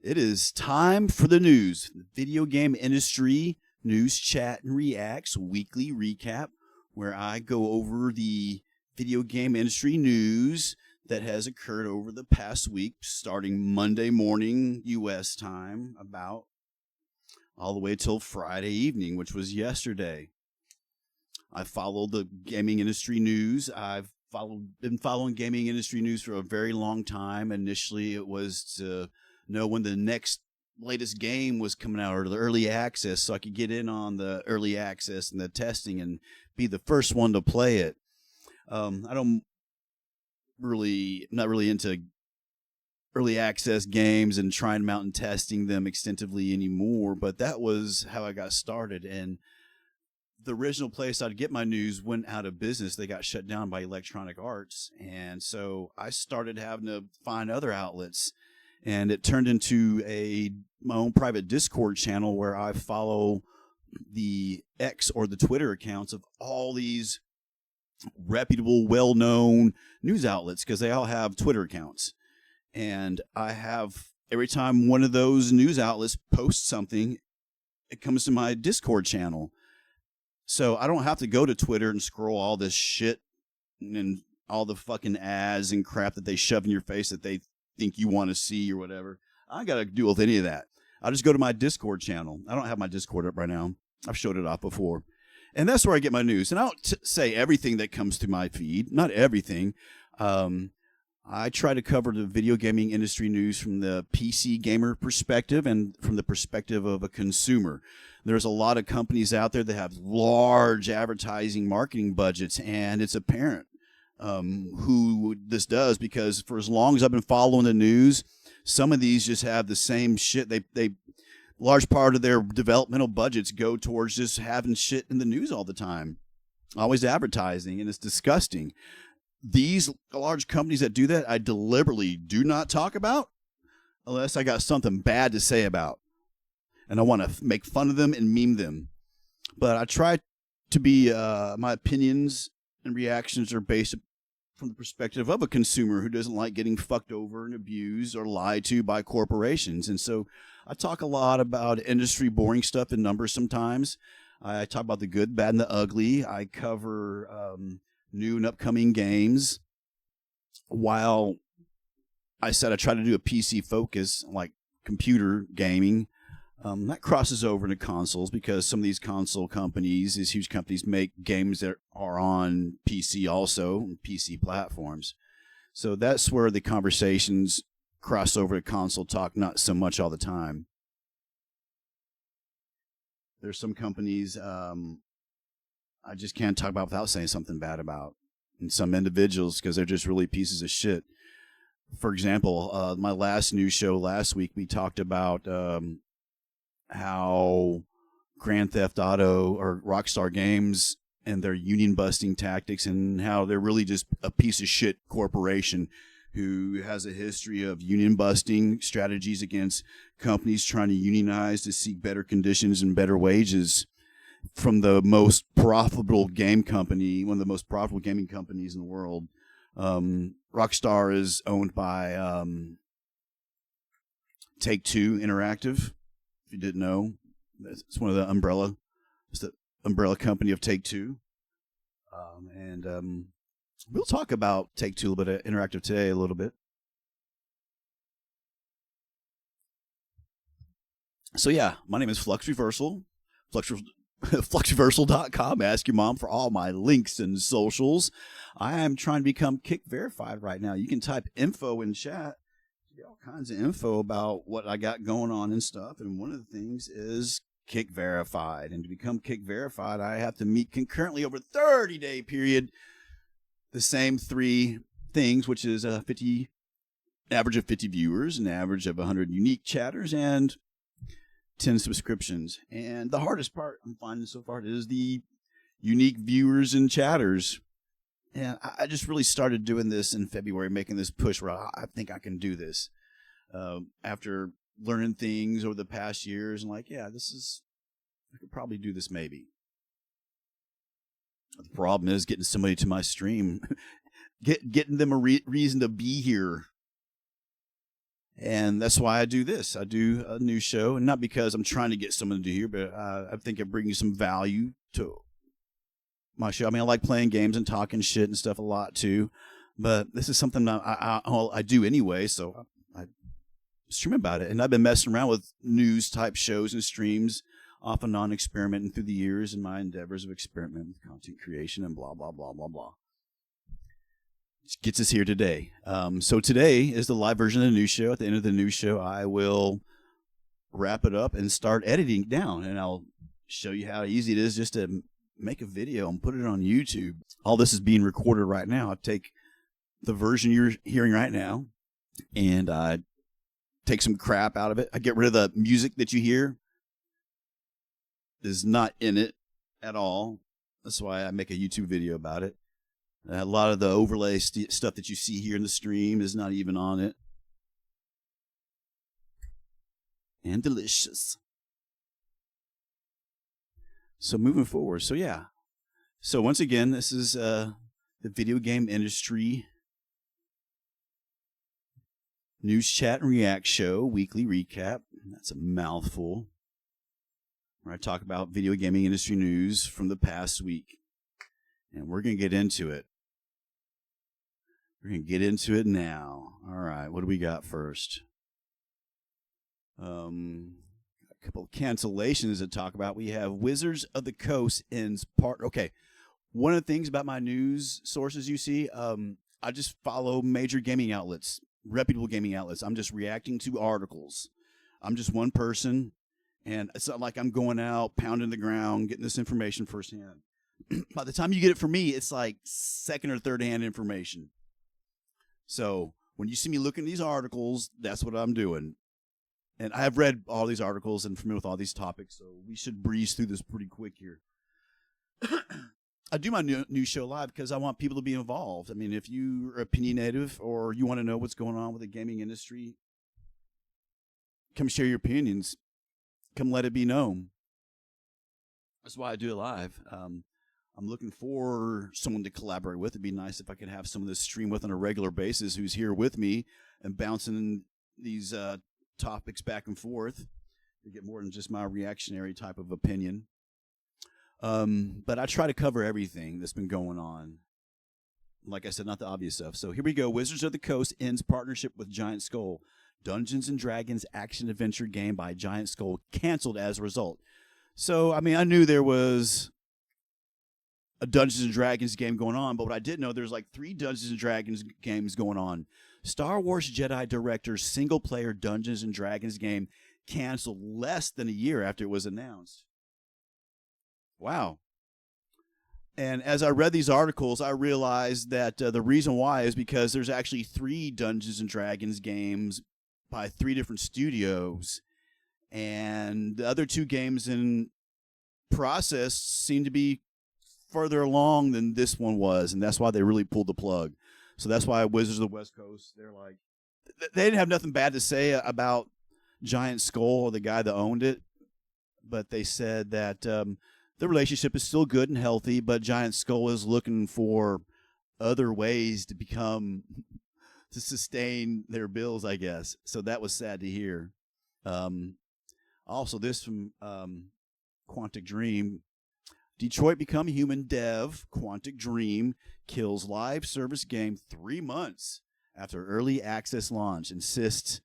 It is time for the news. The video game industry news chat and reacts weekly recap where I go over the video game industry news that has occurred over the past week, starting Monday morning U.S. time, about all the way till Friday evening, which was yesterday. I followed the gaming industry news. I've been following gaming industry news for a very long time. Initially, it was to know when the next latest game was coming out, or the early access, so I could get in on the early access and the testing and be the first one to play it. I'm not really into early access games and trying them out and testing them extensively anymore, but that was how I got started. And the original place I'd get my news went out of business. They got shut down by Electronic Arts, and so I started having to find other outlets. And it turned into my own private Discord channel where I follow the X or the Twitter accounts of all these reputable, well-known news outlets, because they all have Twitter accounts. And I have, every time one of those news outlets posts something, it comes to my Discord channel. So I don't have to go to Twitter and scroll all this shit and all the fucking ads and crap that they shove in your face that they think you want to see or whatever. I got to deal with any of that. I just go to my Discord channel. I don't have my Discord up right now. I've showed it off before. And that's where I get my news. And I don't say everything that comes through my feed. Not everything. I try to cover the video gaming industry news from the PC gamer perspective and from the perspective of a consumer. There's a lot of companies out there that have large advertising marketing budgets, and it's apparent who this does, because for as long as I've been following the news, some of these just have the same shit. They large part of their developmental budgets go towards just having shit in the news all the time, always advertising, and it's disgusting. These large companies that do that, I deliberately do not talk about unless I got something bad to say about, and I want to make fun of them and meme them. But I try to be, my opinions and reactions are based from the perspective of a consumer who doesn't like getting fucked over and abused or lied to by corporations. And so I talk a lot about industry boring stuff and numbers sometimes. I talk about the good, bad, and the ugly. I cover new and upcoming games. While I said I try to do a PC focus, like computer gaming, that crosses over into consoles, because some of these console companies, these huge companies, make games that are on PC also, PC platforms. So that's where the conversations cross over to console talk, not so much all the time. There's some companies I just can't talk about without saying something bad about, and some individuals, because they're just really pieces of shit. For example, my last news show last week, we talked about how Grand Theft Auto or Rockstar Games and their union busting tactics, and how they're really just a piece of shit corporation who has a history of union busting strategies against companies trying to unionize to seek better conditions and better wages from the most profitable game company, one of the most profitable gaming companies in the world. Rockstar is owned by Take-Two Interactive. If you didn't know, it's one of the it's the umbrella company of Take-Two. And we'll talk about Take-Two a little bit, Interactive today a little bit. So yeah, my name is Flux Reversal. FluxReversal.com. Ask your mom for all my links and socials. I am trying to become Kick Verified right now. You can type info in chat. Get all kinds of info about what I got going on and stuff. And one of the things is Kick Verified. And to become Kick Verified, I have to meet concurrently over a 30-day period the same three things, which is a average of 50 viewers, an average of 100 unique chatters, and 10 subscriptions. And the hardest part I'm finding so far is the unique viewers and chatters. And I just really started doing this in February, making this push where I think I can do this. After learning things over the past years, and like, yeah, I could probably do this maybe. The problem is getting somebody to my stream, getting them a reason to be here. And that's why I do this. I do a news show, and not because I'm trying to get someone to do here, but I think it brings some value to my show. I mean, I like playing games and talking shit and stuff a lot too, but this is something I do anyway, so I stream about it. And I've been messing around with news type shows and streams off and on, experimenting through the years in my endeavors of experimenting with content creation and blah, blah, blah, blah, blah. Which gets us here today. So today is the live version of the news show. At the end of the news show, I will wrap it up and start editing down, and I'll show you how easy it is just to make a video and put it on YouTube. All this is being recorded right now. I take the version you're hearing right now, and I take some crap out of it. I get rid of the music that you hear. Is not in it at all. That's why I make a YouTube video about it. A lot of the overlay stuff that you see here in the stream is not even on it. And delicious. So moving forward. So yeah. So once again, this is the video game industry news chat and react show, weekly recap. That's a mouthful. Where I talk about video gaming industry news from the past week. And we're going to get into it. We're going to get into it now. All right, what do we got first? A couple of cancellations to talk about. We have Wizards of the Coast ends part. Okay, one of the things about my news sources you see, I just follow major gaming outlets, reputable gaming outlets. I'm just reacting to articles. I'm just one person. And it's not like I'm going out, pounding the ground, getting this information firsthand. By the time you get it from me, it's like second or third hand information. So when you see me looking at these articles, that's what I'm doing. And I have read all these articles and familiar with all these topics, so we should breeze through this pretty quick here. I do my news show live because I want people to be involved. I mean, if you're opinionative or you want to know what's going on with the gaming industry, come share your opinions. Come let it be known. That's why I do it live. I'm looking for someone to collaborate with. It'd be nice if I could have someone to stream with on a regular basis who's here with me and bouncing these topics back and forth to get more than just my reactionary type of opinion. But I try to cover everything that's been going on. Like I said, not the obvious stuff. So here we go. Wizards of the Coast ends partnership with Giant Skull. Dungeons & Dragons action-adventure game by Giant Skull canceled as a result. So, I mean, I knew there was a Dungeons & Dragons game going on, but what I didn't know, there's like 3 Dungeons & Dragons games going on. Star Wars Jedi Director's single-player Dungeons & Dragons game canceled less than a year after it was announced. Wow. And as I read these articles, I realized that the reason why is because there's actually 3 Dungeons & Dragons games by 3 different studios, and the other 2 games in process seem to be further along than this one was, and that's why they really pulled the plug. So that's why Wizards of the West Coast, they're like, they didn't have nothing bad to say about Giant Skull or the guy that owned it, but they said that the relationship is still good and healthy, but Giant Skull is looking for other ways to to sustain their bills, I guess. So that was sad to hear. Also, this from Quantic Dream. Detroit Become Human dev Quantic Dream kills live service game 3 months after early access launch. Insists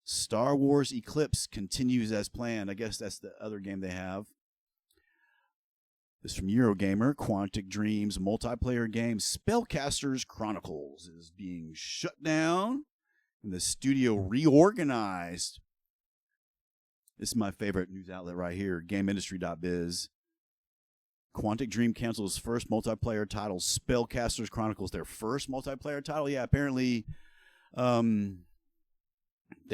Star Wars Eclipse continues as planned. I guess that's the other game they have. This is from Eurogamer. Quantic Dream's multiplayer game Spellcasters Chronicles is being shut down and the studio reorganized. This is my favorite news outlet right here, GameIndustry.biz. Quantic Dream cancels first multiplayer title, Spellcasters Chronicles. Their first multiplayer title? Yeah, apparently they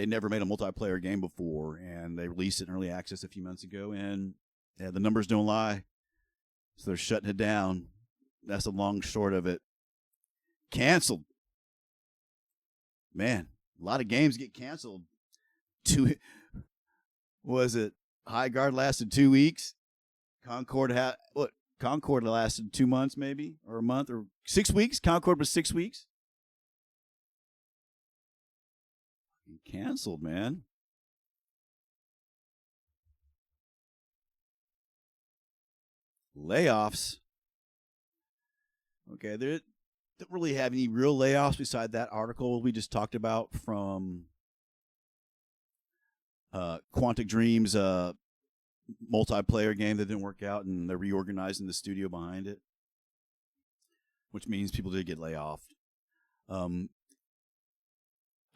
never made a multiplayer game before, and they released it in early access a few months ago, and yeah, the numbers don't lie. So they're shutting it down. That's the long short of it. Canceled. Man, a lot of games get canceled. Was it High Guard lasted 2 weeks? Concord lasted 2 months maybe, or a month, or 6 weeks. Concord was 6 weeks. Canceled, man. Layoffs. Okay, they don't really have any real layoffs beside that article we just talked about from Quantic Dreams multiplayer game that didn't work out, and they're reorganizing the studio behind it, which means people did get laid off. I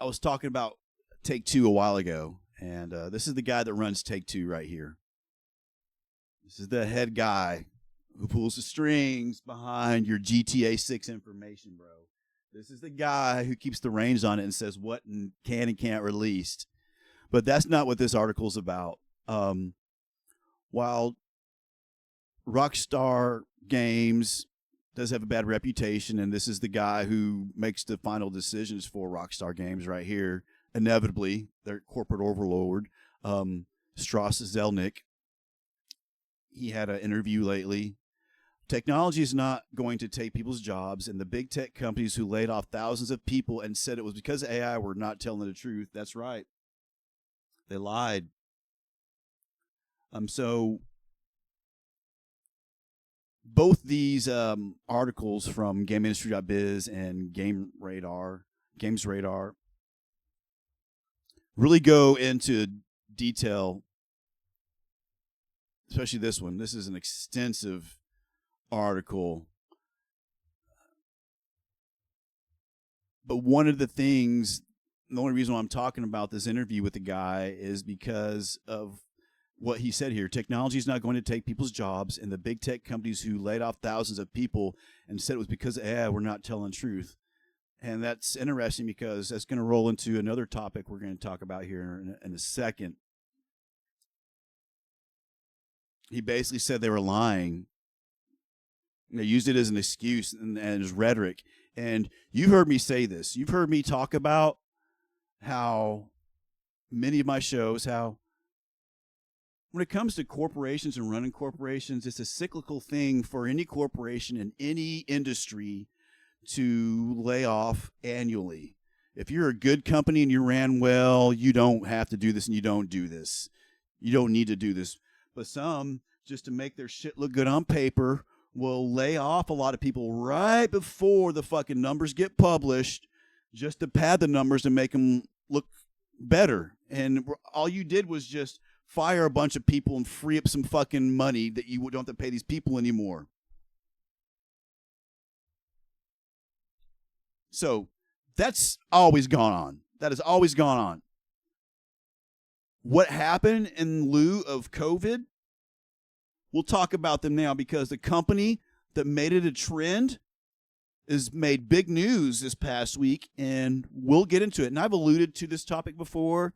was talking about Take-Two a while ago, and this is the guy that runs Take-Two right here. This is the head guy who pulls the strings behind your GTA 6 information, bro. This is the guy who keeps the reins on it and says what can and can't release. But that's not what this article is about. While Rockstar Games does have a bad reputation, and this is the guy who makes the final decisions for Rockstar Games right here, inevitably, their corporate overlord, Strauss Zelnick. He had an interview lately. Technology is not going to take people's jobs, and the big tech companies who laid off thousands of people and said it was because of AI were not telling the truth. That's right. They lied. So both these articles from GameIndustry.biz and GamesRadar really go into detail, especially this one. This is an extensive article. But one of the things, the only reason why I'm talking about this interview with the guy is because of what he said here. Technology is not going to take people's jobs, and the big tech companies who laid off thousands of people and said it was because of AI were not telling the truth. And that's interesting because that's going to roll into another topic we're going to talk about here in a second. He basically said they were lying. They used it as an excuse and as rhetoric. And you've heard me say this. You've heard me talk about how many of my shows, how when it comes to corporations and running corporations, it's a cyclical thing for any corporation in any industry to lay off annually. If you're a good company and you ran well, you don't have to do this and you don't do this. You don't need to do this. But some, just to make their shit look good on paper, will lay off a lot of people right before the fucking numbers get published just to pad the numbers and make them look better. And all you did was just fire a bunch of people and free up some fucking money that you don't have to pay these people anymore. So that's always gone on. That has always gone on. What happened in lieu of COVID? We'll talk about them now because the company that made it a trend has made big news this past week, and we'll get into it. And I've alluded to this topic before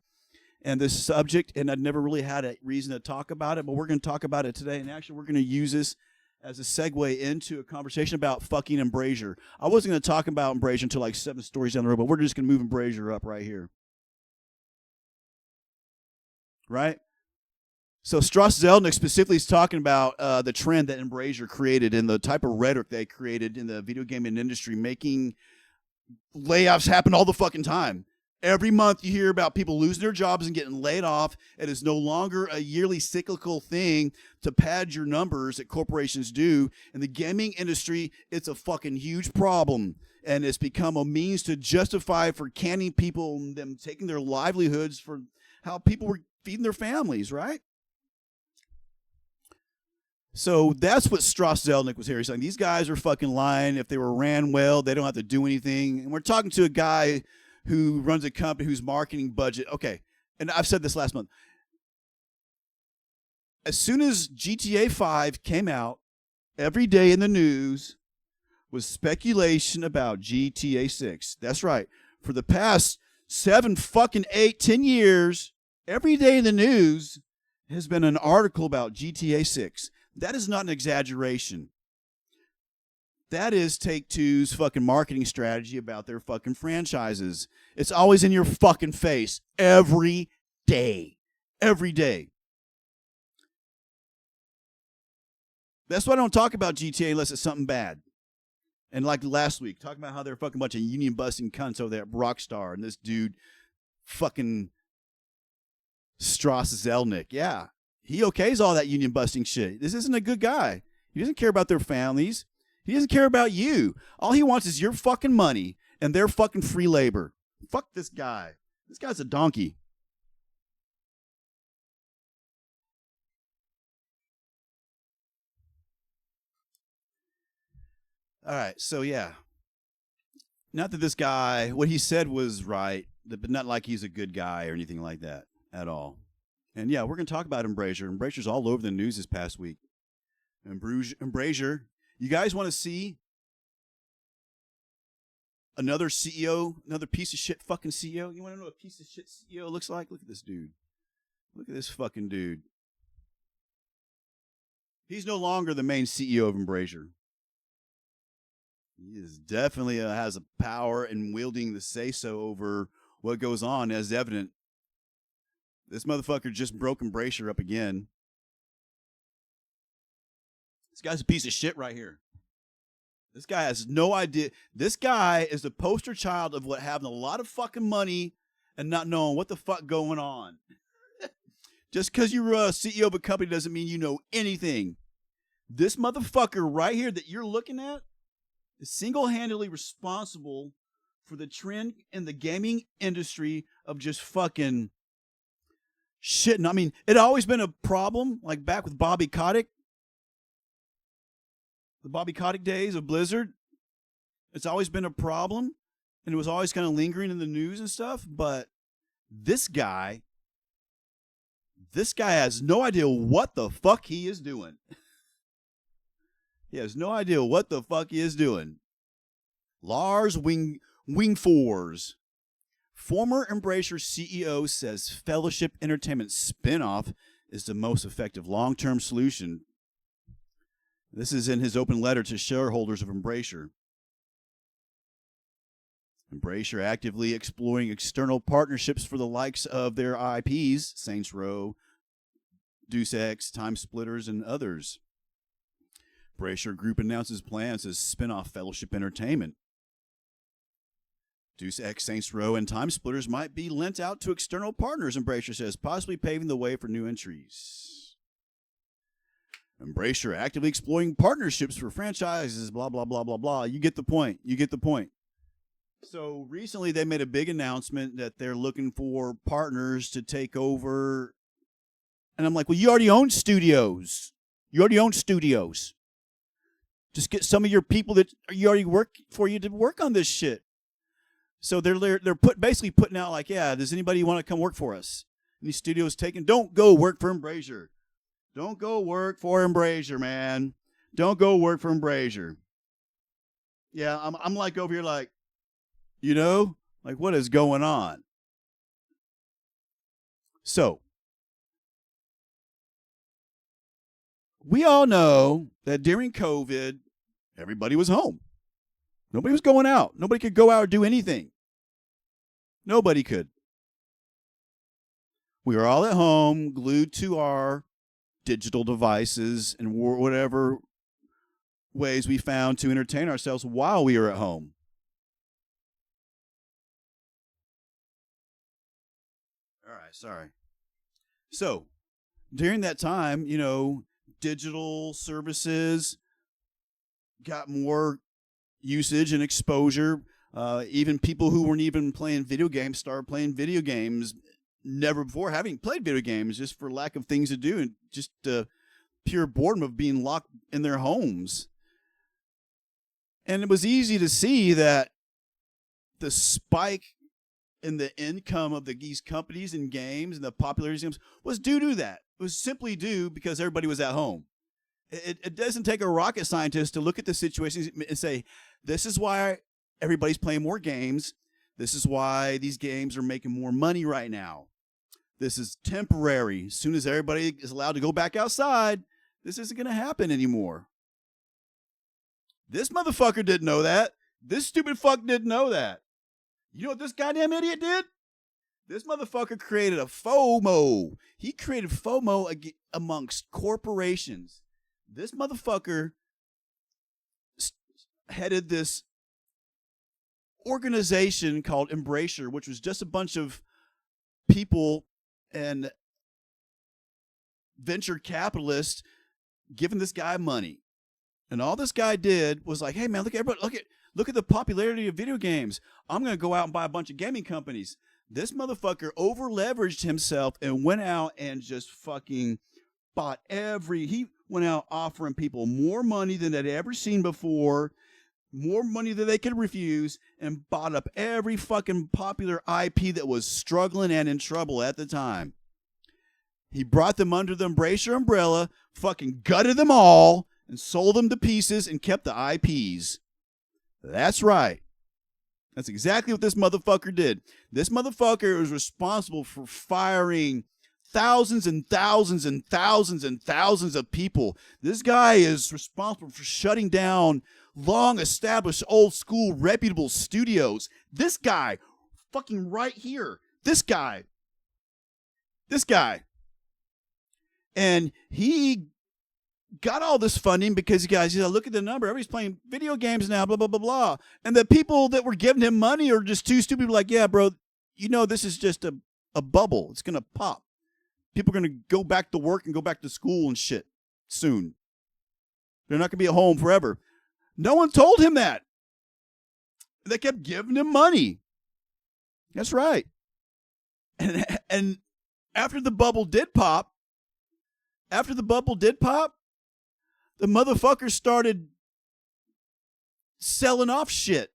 and this subject, and I've never really had a reason to talk about it, but we're going to talk about it today. And actually, we're going to use this as a segue into a conversation about fucking Embracer. I wasn't going to talk about Embracer until like 7 stories down the road, but we're just going to move Embracer up right here. Right? So Strauss Zelnick specifically is talking about the trend that Embracer created and the type of rhetoric they created in the video gaming industry, making layoffs happen all the fucking time. Every month you hear about people losing their jobs and getting laid off. It is no longer a yearly cyclical thing to pad your numbers that corporations do. In the gaming industry, it's a fucking huge problem. And it's become a means to justify for canning people and them taking their livelihoods for how people were feeding their families, right? So that's what Strauss Zelnick was here. He's saying these guys are fucking lying. If they were ran well, they don't have to do anything. And we're talking to a guy who runs a company whose marketing budget. Okay, and I've said this last month. As soon as GTA 5 came out, every day in the news was speculation about GTA 6. That's right. For the past 7 fucking 8, 10 years, every day in the news has been an article about GTA 6. That is not an exaggeration. That is Take-Two's fucking marketing strategy about their fucking franchises. It's always in your fucking face. Every day. Every day. That's why I don't talk about GTA unless it's something bad. And like last week, talking about how they're a fucking bunch of union busting cunts over there at Rockstar, and this dude fucking Strauss Zelnick. Yeah. He okays all that union busting shit. This isn't a good guy. He doesn't care about their families. He doesn't care about you. All he wants is your fucking money and their fucking free labor. Fuck this guy. This guy's a donkey. All right, so yeah. Not that this guy, what he said was right, but not like he's a good guy or anything like that at all. And yeah, we're going to talk about Embrasure. Embrasure's all over the news this past week. Embrasure, you guys want to see another CEO, another piece of shit fucking CEO? You want to know what a piece of shit CEO looks like? Look at this dude. Look at this fucking dude. He's no longer the main CEO of Embrasure. He is definitely has a power in wielding the say-so over what goes on, as evident. This motherfucker just broke Embrasure up again. This guy's a piece of shit right here. This guy has no idea. This guy is the poster child of what having a lot of fucking money and not knowing what the fuck going on. Just because you're a CEO of a company doesn't mean you know anything. This motherfucker right here that you're looking at is single-handedly responsible for the trend in the gaming industry of just fucking shit. I mean, it always been a problem, like back with Bobby Kotick. The Bobby Kotick days of Blizzard. It's always been a problem, and it was always kind of lingering in the news and stuff, but this guy has no idea what the fuck he is doing. He has no idea what the fuck he is doing. Lars Wingfors, former Embrasure CEO, says Fellowship Entertainment spinoff is the most effective long-term solution. This is in his open letter to shareholders of Embrasure. Embrasure actively exploring external partnerships for the likes of their IPs, Saints Row, Deus Ex, Time Splitters, and others. Embrasure Group announces plans to spin off Fellowship Entertainment. Deus Ex, Saints Row, and Time Splitters might be lent out to external partners, Embrasure says, possibly paving the way for new entries. Embrasure actively exploring partnerships for franchises, blah, blah, blah, blah, blah. You get the point. You get the point. So recently they made a big announcement that they're looking for partners to take over. And I'm like, well, you already own studios. You already own studios. Just get some of your people that you already work for you to work on this shit. So they're basically putting out like, yeah, does anybody want to come work for us? Any studios taken? Don't go work for Embrasure. Don't go work for Embrasure, man. Don't go work for Embrasure. Yeah, I'm like over here like, you know, like what is going on? So, we all know that during COVID, everybody was home. Nobody was going out. Nobody could go out or do anything. Nobody could. We were all at home, glued to our digital devices and whatever ways we found to entertain ourselves while we were at home. All right, sorry. So, during that time, you know, digital services got more usage and exposure. Even people who weren't even playing video games started playing video games never before having played video games, just for lack of things to do and just pure boredom of being locked in their homes. And it was easy to see that the spike in the income of these companies and games and the popularity of games was due to that. It was simply due because everybody was at home. It doesn't take a rocket scientist to look at the situation and say, this is why everybody's playing more games. This is why these games are making more money right now. This is temporary. As soon as everybody is allowed to go back outside, this isn't going to happen anymore. This motherfucker didn't know that. This stupid fuck didn't know that. You know what this goddamn idiot did? This motherfucker created a FOMO. He created FOMO amongst corporations. This motherfucker headed this organization called Embrasure, which was just a bunch of people and venture capitalists giving this guy money. And all this guy did was like, hey man, look at the popularity of video games. I'm going to go out and buy a bunch of gaming companies. This motherfucker over leveraged himself and went out and just fucking bought he went out offering people more money than they'd ever seen before, more money than they could refuse, and bought up every fucking popular IP that was struggling and in trouble at the time. He brought them under the Embracer umbrella, fucking gutted them all, and sold them to pieces and kept the IPs. That's right. That's exactly what this motherfucker did. This motherfucker was responsible for firing thousands and thousands and thousands and thousands of people. This guy is responsible for shutting down long-established, old-school, reputable studios. This guy, fucking right here. This guy. And he got all this funding because, you guys, look at the number. Everybody's playing video games now, blah, blah, blah, blah. And the people that were giving him money are just too stupid. Like, yeah, bro, this is just a bubble. It's going to pop. People are going to go back to work and go back to school and shit soon. They're not going to be at home forever. No one told him that. They kept giving him money. That's right. And after the bubble did pop, the motherfucker started selling off shit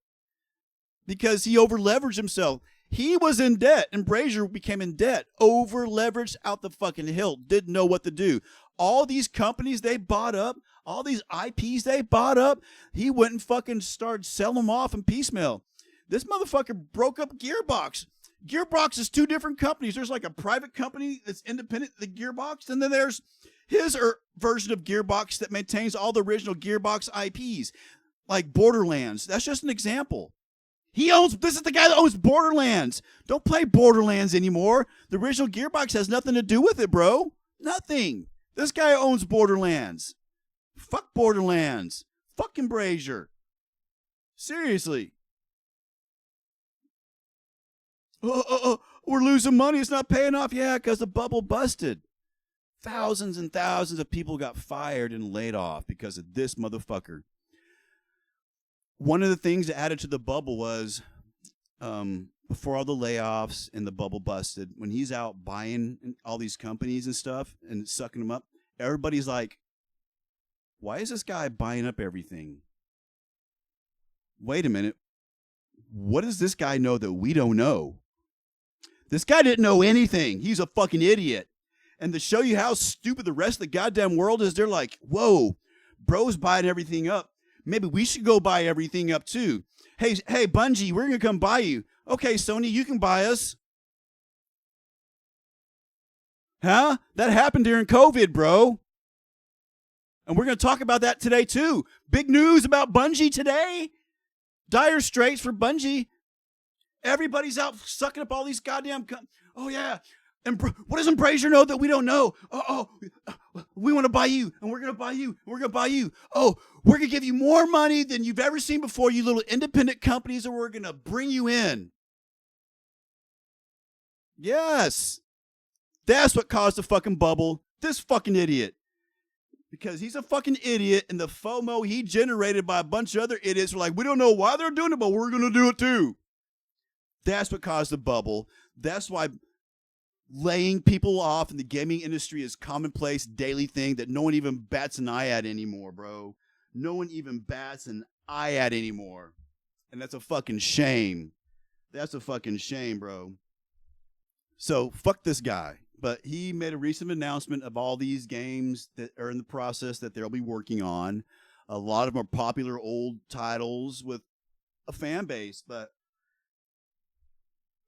because he over-leveraged himself. He was in debt, and Brazier became in debt, over-leveraged out the fucking hilt, didn't know what to do. All these companies they bought up, all these IPs they bought up, he went and fucking started selling them off in piecemeal. This motherfucker broke up Gearbox. Gearbox is two different companies. There's like a private company that's independent of the Gearbox, and then there's his version of Gearbox that maintains all the original Gearbox IPs, like Borderlands. That's just an example. This is the guy that owns Borderlands. Don't play Borderlands anymore. The original Gearbox has nothing to do with it, bro. Nothing. This guy owns Borderlands. Fuck Borderlands. Fucking Brazier. Seriously. We're losing money. It's not paying off. Yeah, because the bubble busted. Thousands and thousands of people got fired and laid off because of this motherfucker. One of the things that added to the bubble was before all the layoffs and the bubble busted, when he's out buying all these companies and stuff and sucking them up, everybody's like, why is this guy buying up everything? Wait a minute. What does this guy know that we don't know? This guy didn't know anything. He's a fucking idiot. And to show you how stupid the rest of the goddamn world is, they're like, whoa, bro's buying everything up. Maybe we should go buy everything up too. Hey, Bungie, we're going to come buy you. Okay, Sony, you can buy us. Huh? That happened during COVID, bro. And we're going to talk about that today too. Big news about Bungie today. Dire straits for Bungie. Everybody's out sucking up all these goddamn... Oh, yeah. And what does Brazier know that we don't know? We want to buy you, and we're going to buy you, and we're going to buy you. Oh, we're going to give you more money than you've ever seen before, you little independent companies, and we're going to bring you in. Yes. That's what caused the fucking bubble. This fucking idiot. Because he's a fucking idiot, and the FOMO he generated by a bunch of other idiots were like, we don't know why they're doing it, but we're going to do it too. That's what caused the bubble. That's why laying people off in the gaming industry is commonplace, daily thing that no one even bats an eye at anymore, bro. No one even bats an eye at anymore. And that's a fucking shame. That's a fucking shame, bro. So, fuck this guy. But he made a recent announcement of all these games that are in the process that they'll be working on. A lot of them are popular old titles with a fan base, but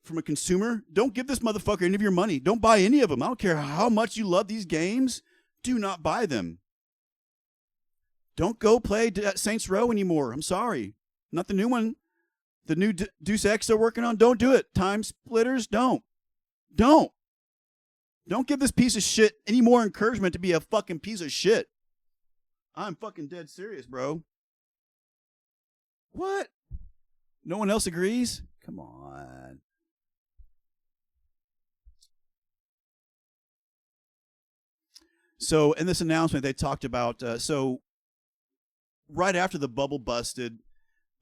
from a consumer, don't give this motherfucker any of your money. Don't buy any of them. I don't care how much you love these games. Do not buy them. Don't go play Saints Row anymore. I'm sorry. Not the new one. The new Deus Ex they're working on. Don't do it. Time Splitters, don't. Don't give this piece of shit any more encouragement to be a fucking piece of shit. I'm fucking dead serious, bro. What? No one else agrees? Come on. So in this announcement, they talked about so right after the bubble busted,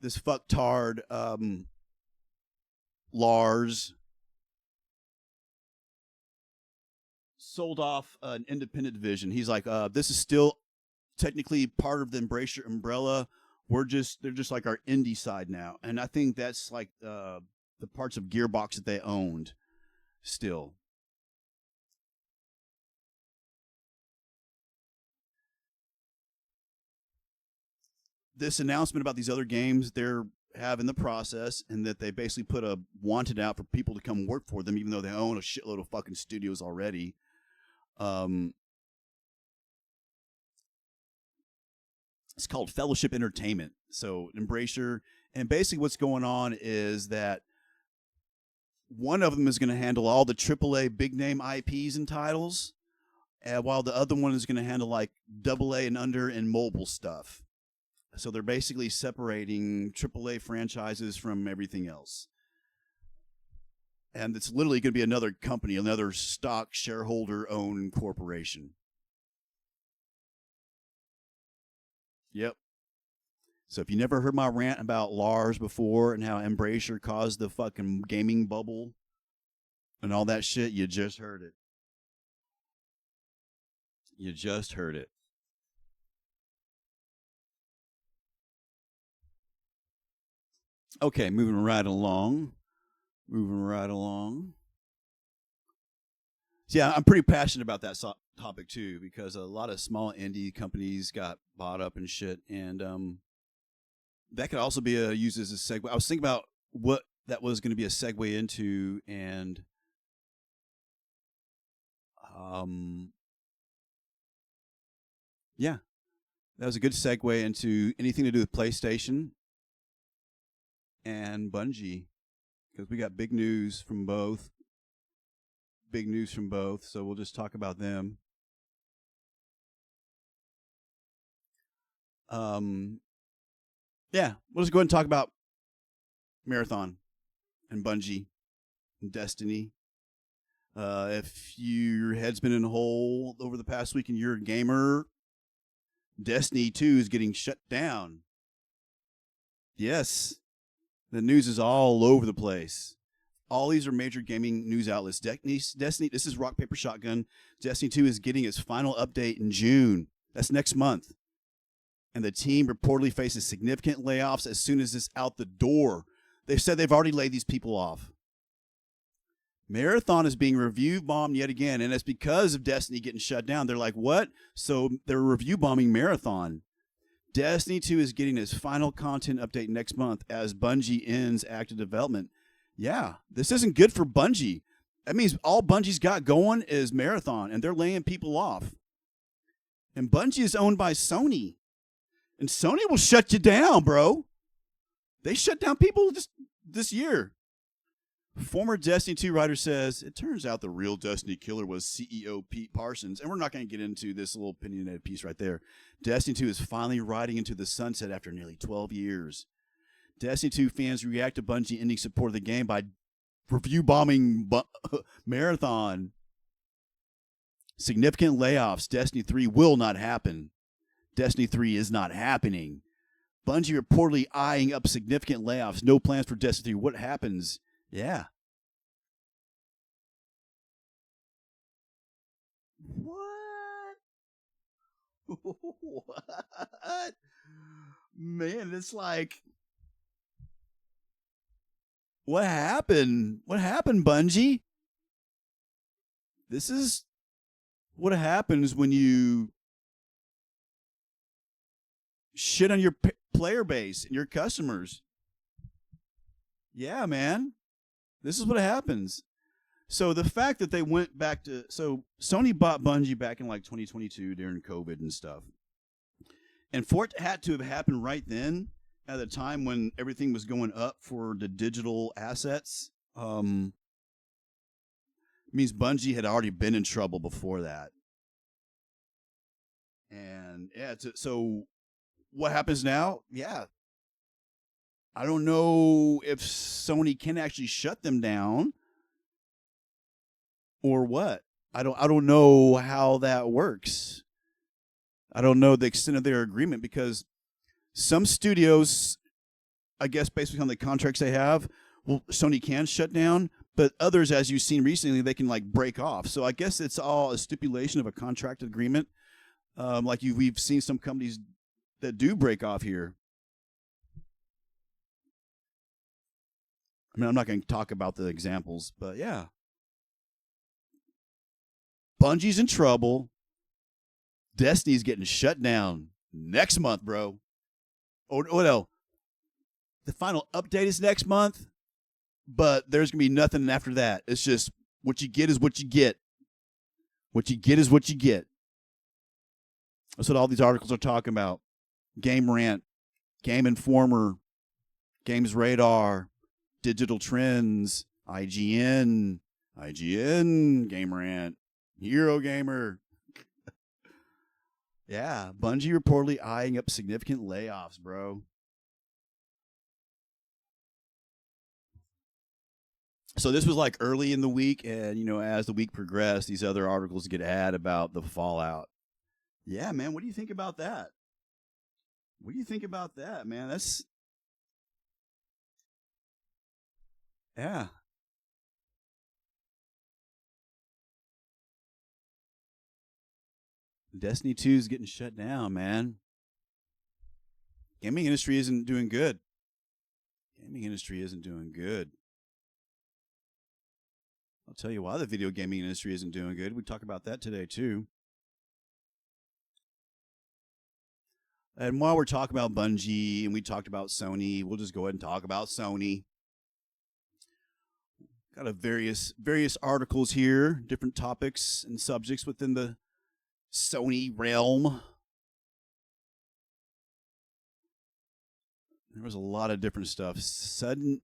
this fucktard Lars sold off an independent division. He's like, this is still technically part of the Embracer umbrella. They're just like our indie side now, and I think that's like the parts of Gearbox that they owned still. This announcement about these other games they're have in the process, and that they basically put a wanted out for people to come work for them, even though they own a shitload of fucking studios already. It's called Fellowship Entertainment. So Embracer, and basically what's going on is that one of them is going to handle all the AAA big name IPs and titles, while the other one is going to handle like AA and under and mobile stuff. So they're basically separating AAA franchises from everything else. And it's literally going to be another company, another stock shareholder-owned corporation. Yep. So if you never heard my rant about Lars before and how Embracer caused the fucking gaming bubble and all that shit, you just heard it. You just heard it. Okay, moving right along. So yeah, I'm pretty passionate about that topic too, because a lot of small indie companies got bought up and shit, and that could also be used as a segue. I was thinking about what that was going to be a segue into, and yeah, that was a good segue into anything to do with PlayStation and Bungie, because we got big news from both. So we'll just talk about them. Yeah, we'll just go ahead and talk about Marathon and Bungie and Destiny. If your head's been in a hole over the past week and you're a gamer, Destiny 2 is getting shut down. Yes, the news is all over the place. All these are major gaming news outlets. Destiny, this is Rock, Paper, Shotgun. Destiny 2 is getting its final update in June. That's next month. And the team reportedly faces significant layoffs as soon as it's out the door. They've said they've already laid these people off. Marathon is being review bombed yet again, and it's because of Destiny getting shut down. They're like, what? So they're review bombing Marathon. Destiny 2 is getting its final content update next month as Bungie ends active development. Yeah, this isn't good for Bungie. That means all Bungie's got going is Marathon, and they're laying people off. And Bungie is owned by Sony. And Sony will shut you down, bro. They shut down people just this year. Former Destiny 2 writer says, it turns out the real Destiny killer was CEO Pete Parsons. And we're not going to get into this little opinionated piece right there. Destiny 2 is finally riding into the sunset after nearly 12 years. Destiny 2 fans react to Bungie ending support of the game by review bombing Marathon. Significant layoffs. Destiny 3 will not happen. Destiny 3 is not happening. Bungie reportedly eyeing up significant layoffs. No plans for Destiny 3. What happens? Yeah. What? What? Man, it's like, what happened? What happened, Bungie? This is what happens when you shit on your player base and your customers. Yeah, man. This is what happens. So the fact that they went back to... So Sony bought Bungie back in like 2022 during COVID and stuff. And for it had to have happened right then, at the time when everything was going up for the digital assets, means Bungie had already been in trouble before that. And yeah, so what happens now? Yeah. I don't know if Sony can actually shut them down or what. I don't know how that works. I don't know the extent of their agreement because some studios, I guess, based on the contracts they have, well, Sony can shut down, but others, as you've seen recently, they can like break off. So I guess it's all a stipulation of a contract agreement. We've seen some companies that do break off here. I mean, I'm not going to talk about the examples, but yeah. Bungie's in trouble. Destiny's getting shut down next month, bro. Oh no. The final update is next month, but there's going to be nothing after that. It's just what you get is what you get. What you get is what you get. That's what all these articles are talking about. Game Rant, Game Informer, Games Radar, Digital Trends, IGN, Game Rant, Hero Gamer. Yeah, Bungie reportedly eyeing up significant layoffs, bro. So this was like early in the week, and as the week progressed, these other articles get added about the fallout. Yeah, man, what do you think about that? What do you think about that, man? Yeah. Destiny 2 is getting shut down, man. Gaming industry isn't doing good. Gaming industry isn't doing good. I'll tell you why the video gaming industry isn't doing good. We talk about that today, too. And while we're talking about Bungie and we talked about Sony, we'll just go ahead and talk about Sony. Got a various articles here, different topics and subjects within the Sony realm. There was a lot of different stuff. You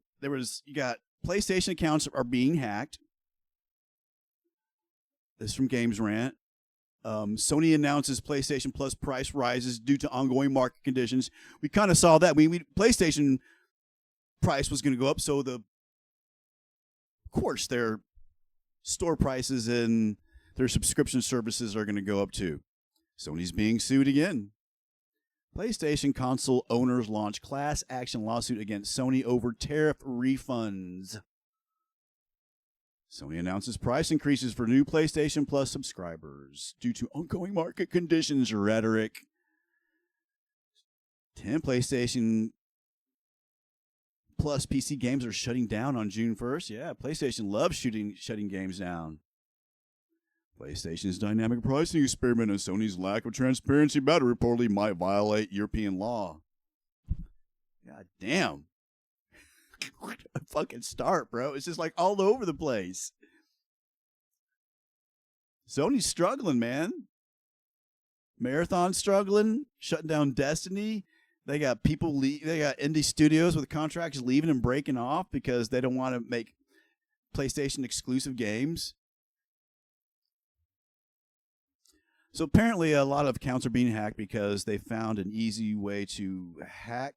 got PlayStation accounts are being hacked. This is from Games Rant. Sony announces PlayStation Plus price rises due to ongoing market conditions. We kind of saw that. PlayStation price was going to go up, so of course their store prices and their subscription services are going to go up too. Sony's being sued again. PlayStation console owners launch class action lawsuit against Sony over tariff refunds. Sony announces price increases for new PlayStation Plus subscribers due to ongoing market conditions rhetoric. 10 PlayStation Plus PC games are shutting down on June 1st. Yeah, PlayStation loves shutting games down. PlayStation's dynamic pricing experiment and Sony's lack of transparency about it reportedly might violate European law. God damn. A fucking start, bro. It's just like all over the place. Sony's struggling, man. Marathon struggling, shutting down Destiny. They got people they got indie studios with contracts leaving and breaking off because they don't want to make PlayStation exclusive games. So apparently a lot of accounts are being hacked because they found an easy way to hack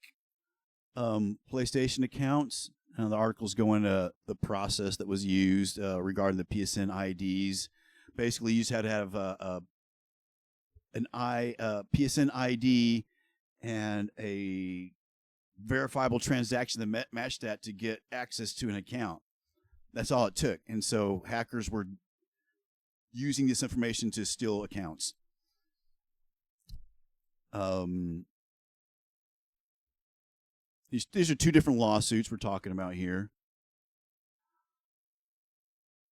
PlayStation accounts. And the articles go into the process that was used regarding the PSN IDs. Basically, you just had to have an PSN ID and a verifiable transaction that matched that to get access to an account. That's all it took. And so hackers were using this information to steal accounts. These are two different lawsuits we're talking about here.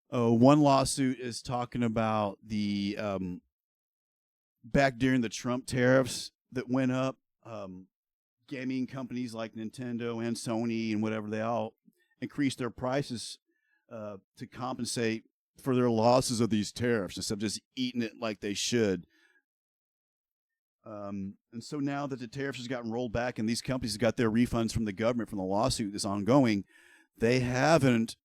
One lawsuit is talking about the back during the Trump tariffs that went up, gaming companies like Nintendo and Sony and whatever, they all increased their prices to compensate for their losses of these tariffs instead of just eating it like they should. And so now that the tariffs has gotten rolled back and these companies have got their refunds from the government from the lawsuit that's ongoing, they haven't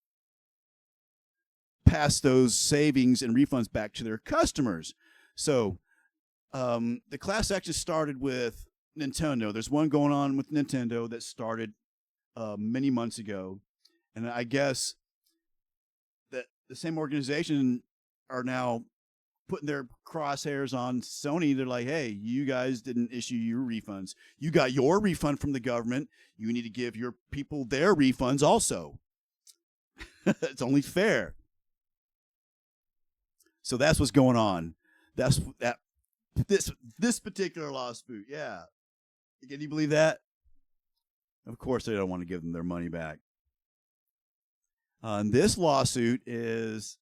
passed those savings and refunds back to their customers. So the class action started with Nintendo. There's one going on with Nintendo that started many months ago. And I guess that the same organization are now putting their crosshairs on Sony. They're like, hey, you guys didn't issue your refunds. You got your refund from the government. You need to give your people their refunds also. It's only fair. So that's what's going on. That's that. This particular lawsuit. Yeah. Can you believe that? Of course, they don't want to give them their money back. And this lawsuit is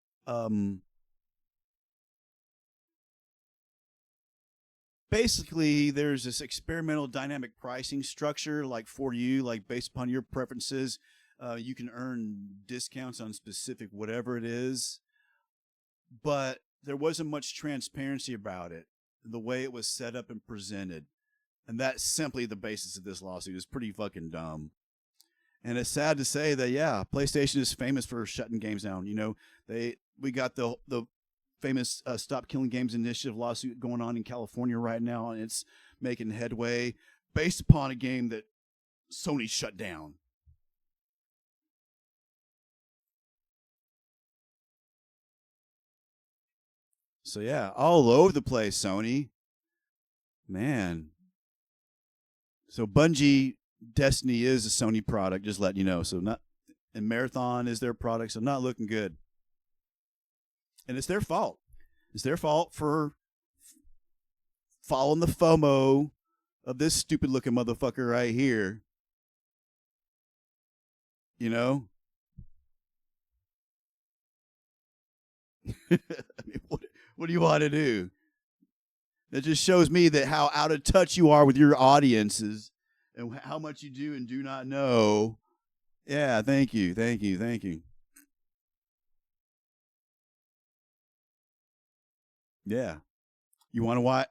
basically there's this experimental dynamic pricing structure, like for you, like based upon your preferences, you can earn discounts on specific whatever it is. But there wasn't much transparency about it, the way it was set up and presented. And that's simply the basis of this lawsuit. It's pretty fucking dumb. And it's sad to say that, yeah, PlayStation is famous for shutting games down. You know, we got the famous Stop Killing Games Initiative lawsuit going on in California right now, and it's making headway based upon a game that Sony shut down. So yeah, all over the place, Sony. Man. So Bungie Destiny is a Sony product, just letting you know. So and Marathon is their product, so not looking good. And it's their fault. It's their fault for following the FOMO of this stupid looking motherfucker right here. You know? I mean, what do you want to do? That just shows me that how out of touch you are with your audiences and how much you do and do not know. Yeah, thank you. Yeah. You want to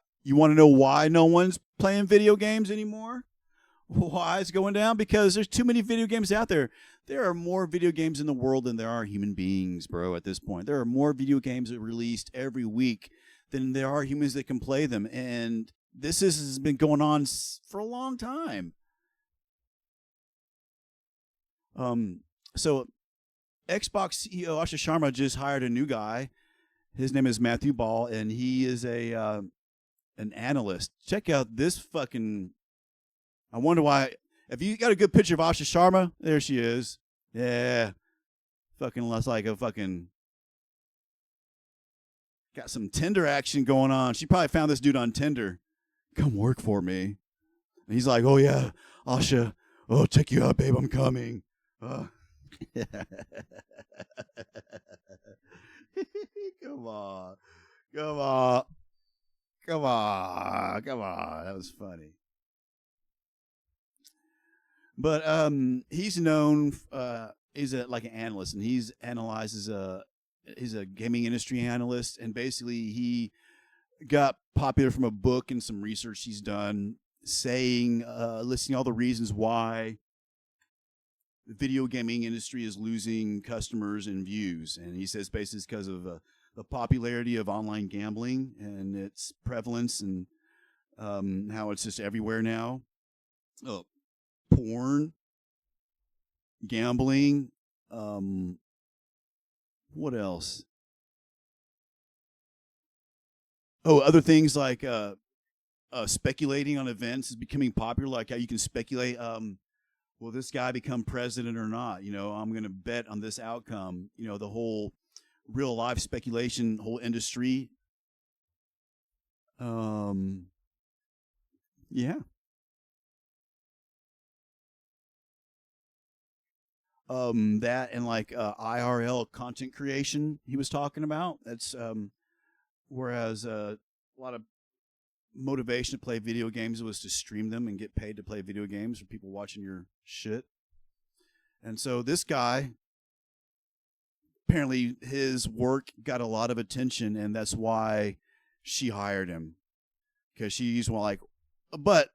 know why no one's playing video games anymore? Why it's going down? Because there's too many video games out there. There are more video games in the world than there are human beings, bro, at this point. There are more video games that are released every week than there are humans that can play them. And this has been going on for a long time. So Xbox CEO Asha Sharma just hired a new guy. His name is Matthew Ball, and he is an analyst. Check out this fucking... I wonder why... If you got a good picture of Asha Sharma, there she is. Yeah. Fucking looks like a fucking... Got some Tinder action going on. She probably found this dude on Tinder. Come work for me. And he's like, oh, yeah, Asha. Oh, check you out, babe. I'm coming. Come on. That was funny. But he's known. He's like an analyst, and he's a gaming industry analyst, and basically he got popular from a book and some research he's done, saying, listing all the reasons why the video gaming industry is losing customers and views. And he says basically it's because of the popularity of online gambling and its prevalence, and how it's just everywhere now. Oh, porn, gambling, what else? Oh, other things like speculating on events is becoming popular. Like how you can speculate, will this guy become president or not? You know, I'm going to bet on this outcome. You know, the whole real life speculation, whole industry. Yeah. That and like IRL content creation he was talking about. That's whereas a lot of motivation to play video games was to stream them and get paid to play video games for people watching your shit. And so this guy, apparently his work got a lot of attention, and that's why she hired him, because she's like, but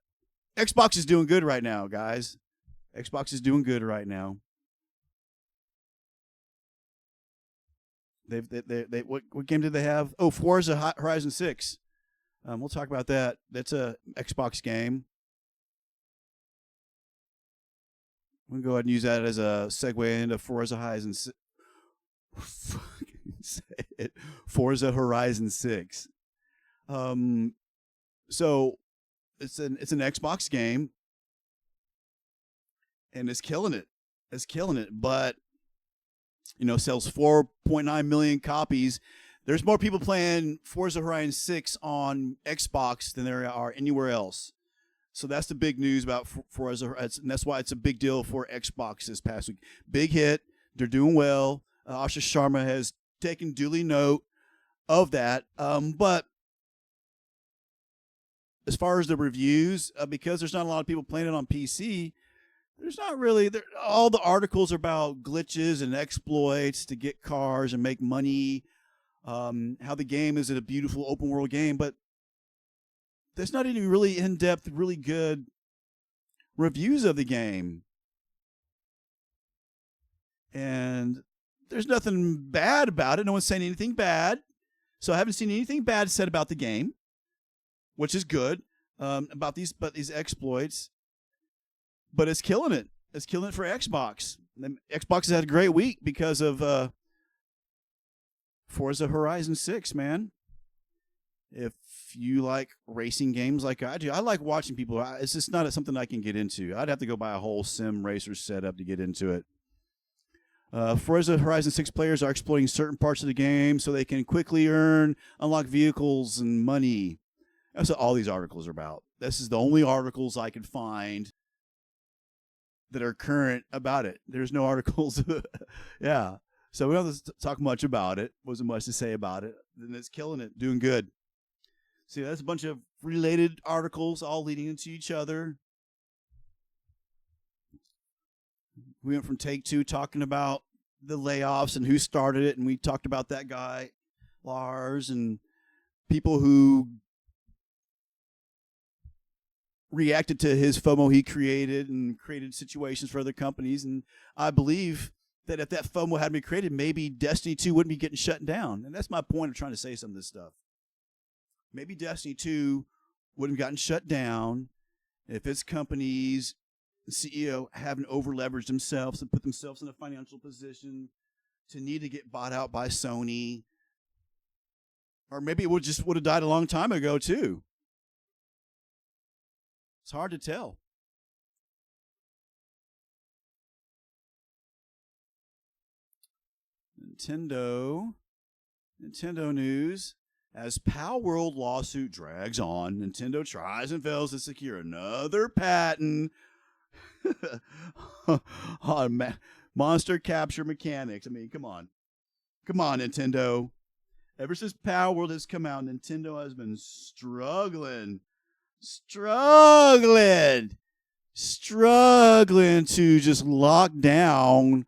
Xbox is doing good right now, guys. Xbox is doing good right now. They what game did they have? Oh, Forza Horizon 6. We'll talk about that. That's a Xbox game. We'll go ahead and use that as a segue into Forza Horizon 6. say it. Forza Horizon 6. So it's an Xbox game, and it's killing it. It's killing it, but sells 4.9 million copies. There's more people playing Forza Horizon 6 on Xbox than there are anywhere else. So that's the big news about Forza, and that's why it's a big deal for Xbox this past week. Big hit. They're doing well. Asha Sharma has taken duly note of that. But as far as the reviews, because there's not a lot of people playing it on PC, there's not really. All the articles are about glitches and exploits to get cars and make money. How the game is a beautiful open world game, but there's not any really in-depth, really good reviews of the game. And there's nothing bad about it. No one's saying anything bad. So I haven't seen anything bad said about the game, which is good, about these exploits. But it's killing it. It's killing it for Xbox. And Xbox has had a great week because of Forza Horizon 6, man. If you like racing games like I do, I like watching people. It's just not something I can get into. I'd have to go buy a whole sim racer setup to get into it. Forza Horizon 6 players are exploiting certain parts of the game so they can quickly unlock vehicles and money. That's what all these articles are about. This is the only articles I could find that are current about it. There's no articles. Yeah. So we don't have to talk much about it. Wasn't much to say about it. Then it's killing it, doing good. See, that's a bunch of related articles all leading into each other. We went from Take-Two talking about the layoffs and who started it, and we talked about that guy, Lars, and people who reacted to his FOMO he created and created situations for other companies. And I believe that if that FOMO hadn't been created, maybe Destiny 2 wouldn't be getting shut down. And that's my point of trying to say some of this stuff. Maybe Destiny 2 wouldn't have gotten shut down if its companies, the CEO, haven't over-leveraged themselves and put themselves in a financial position to need to get bought out by Sony. Or maybe it would have died a long time ago, too. It's hard to tell. Nintendo news. As Palworld lawsuit drags on, Nintendo tries and fails to secure another patent on monster capture mechanics. I mean, come on. Come on, Nintendo. Ever since Palworld has come out, Nintendo has been struggling to just lock down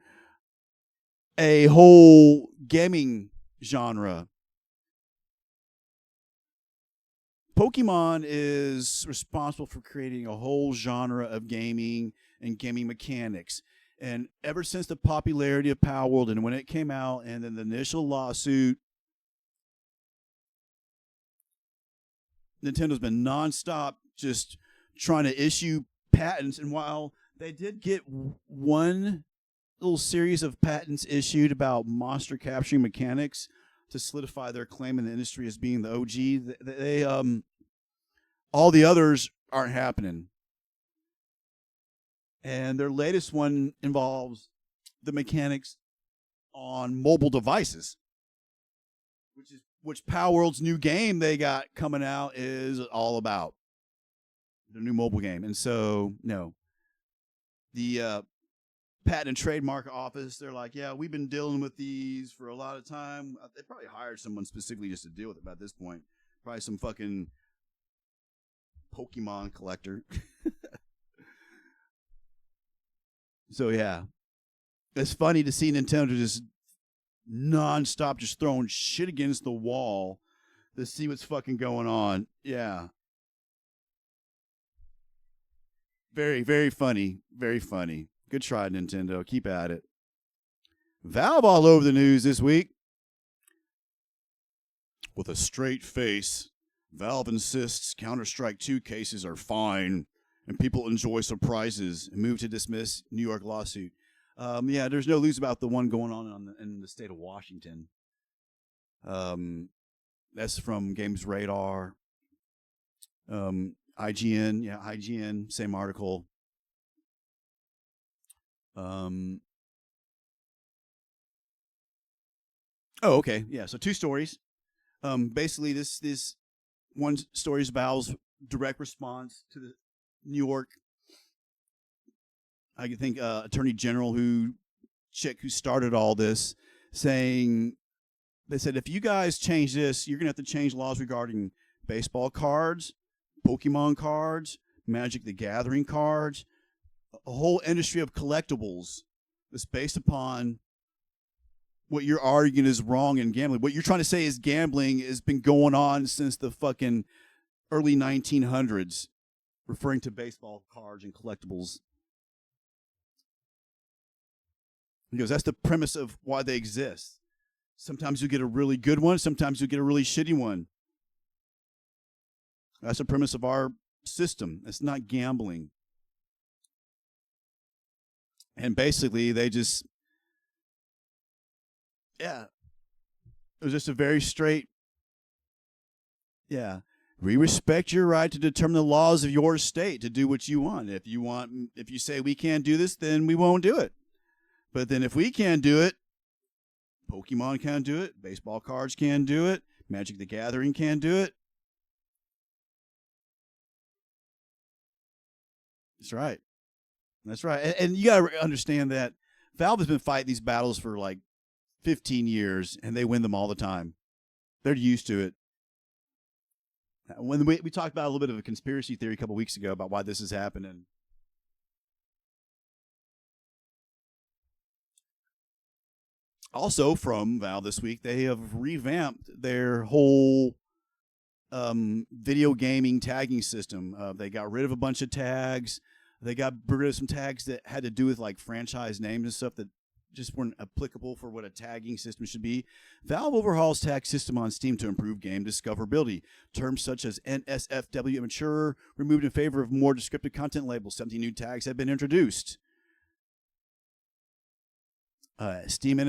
a whole gaming genre. Pokemon is responsible for creating a whole genre of gaming and gaming mechanics. And ever since the popularity of Palworld and when it came out and then the initial lawsuit, Nintendo's been nonstop just trying to issue patents. And while they did get one little series of patents issued about monster capturing mechanics to solidify their claim in the industry as being the OG, they all the others aren't happening. And their latest one involves the mechanics on mobile devices, which Palworld's new game they got coming out is all about. The new mobile game. And so, no. The Patent and Trademark Office, they're like, yeah, we've been dealing with these for a lot of time. They probably hired someone specifically just to deal with it at this point. Probably some fucking Pokemon collector. So, yeah. It's funny to see Nintendo just nonstop just throwing shit against the wall to see what's fucking going on. Yeah. Very, very funny. Very funny. Good try, Nintendo. Keep at it. Valve all over the news this week. With a straight face, Valve insists Counter-Strike 2 cases are fine and people enjoy surprises and move to dismiss New York lawsuit. Yeah, there's no news about the one going on in the state of Washington. That's from Games Radar. IGN, yeah, IGN, same article. Oh, okay, yeah. So 2 stories. Basically, this one story is Valve's direct response to the New York, I think, Attorney General who started all this, saying they said if you guys change this, you're gonna have to change laws regarding baseball cards, Pokemon cards, Magic the Gathering cards, a whole industry of collectibles that's based upon what you're arguing is wrong in gambling. What you're trying to say is gambling has been going on since the fucking early 1900s, referring to baseball cards and collectibles. He goes, that's the premise of why they exist. Sometimes you get a really good one. Sometimes you get a really shitty one. That's the premise of our system. It's not gambling. And basically, they just, yeah, it was just a very straight, yeah. We respect your right to determine the laws of your state to do what you want. If you say we can't do this, then we won't do it. But then if we can't do it, Pokemon can't do it, baseball cards can't do it, Magic the Gathering can't do it. That's right. That's right. And you got to understand that Valve has been fighting these battles for like 15 years, and they win them all the time. They're used to it. When we talked about a little bit of a conspiracy theory a couple weeks ago about why this is happening. Also from Valve this week, they have revamped their whole video gaming tagging system. They got rid of a bunch of tags. They got rid of some tags that had to do with like franchise names and stuff that just weren't applicable for what a tagging system should be. Valve overhauls tag system on Steam to improve game discoverability. Terms such as NSFW immature removed in favor of more descriptive content labels. 17 new tags have been introduced. Steam and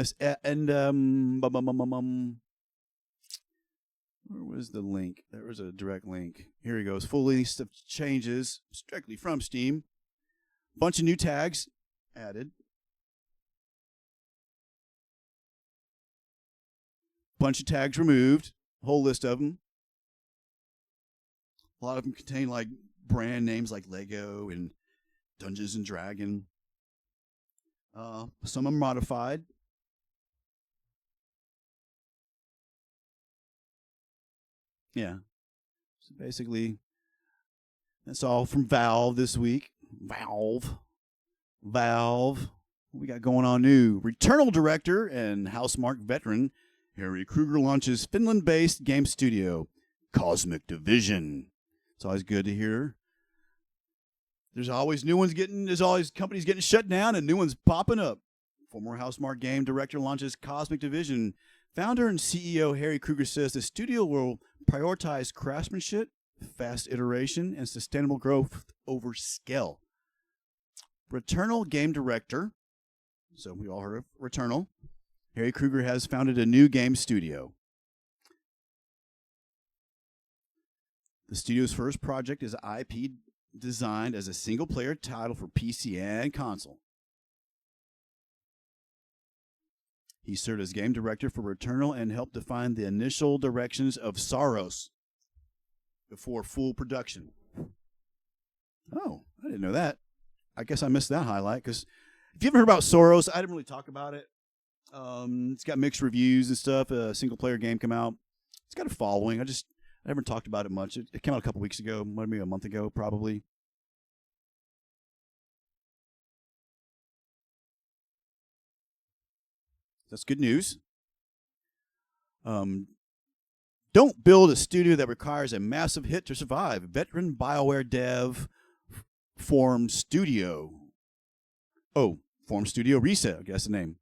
where was the link? There was a direct link. Here he goes. Full list of changes strictly from Steam. Bunch of new tags added. Bunch of tags removed. Whole list of them. A lot of them contain like brand names like Lego and Dungeons and Dragons. Some are modified. Yeah. So basically, that's all from Valve this week. Valve. What we got going on new? Returnal director and Housemarque veteran Harry Kruger launches Finland-based game studio, Cosmic Division. It's always good to hear. There's always there's always companies getting shut down and new ones popping up. Former Housemarque game director launches Cosmic Division. Founder and CEO Harry Kruger says the studio will prioritize craftsmanship, fast iteration, and sustainable growth over scale. Returnal game director, so we all heard of Returnal, Harry Kruger has founded a new game studio. The studio's first project is IP designed as a single-player title for PC and console. He served as game director for Returnal and helped define the initial directions of Soros before full production. Oh, I didn't know that. I guess I missed that highlight because if you haven't heard about Soros, I didn't really talk about it. It's got mixed reviews and stuff. A single-player game come out. It's got a following. I haven't talked about it much. It came out a couple weeks ago, maybe a month ago, probably. That's good news. Don't build a studio that requires a massive hit to survive. Veteran BioWare dev formed Studio. Oh, formed Studio Resale, I guess the name.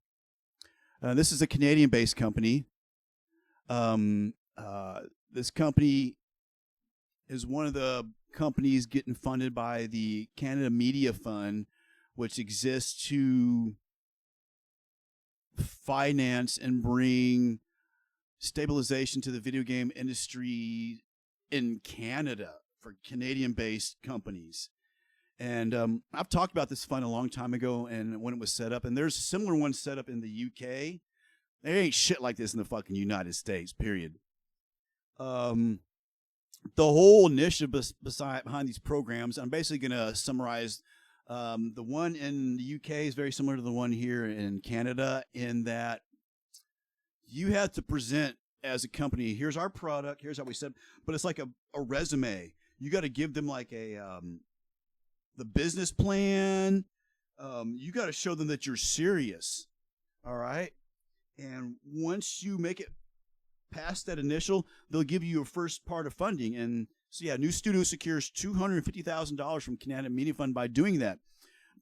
This is a Canadian-based company. This company is one of the companies getting funded by the Canada Media Fund, which exists to finance and bring stabilization to the video game industry in Canada for Canadian-based companies. And I've talked about this fund a long time ago and when it was set up. And there's a similar one set up in the UK. There ain't shit like this in the fucking United States, period. The whole initiative behind these programs, I'm basically going to summarize. The one in the UK is very similar to the one here in Canada in that you have to present as a company, here's our product, here's how we set, but it's like a resume. You got to give them like the business plan. You got to show them that you're serious. All right. And once you make it past that initial, they'll give you your first part of funding. And so, yeah, new studio secures $250,000 from Canadian Media Fund by doing that.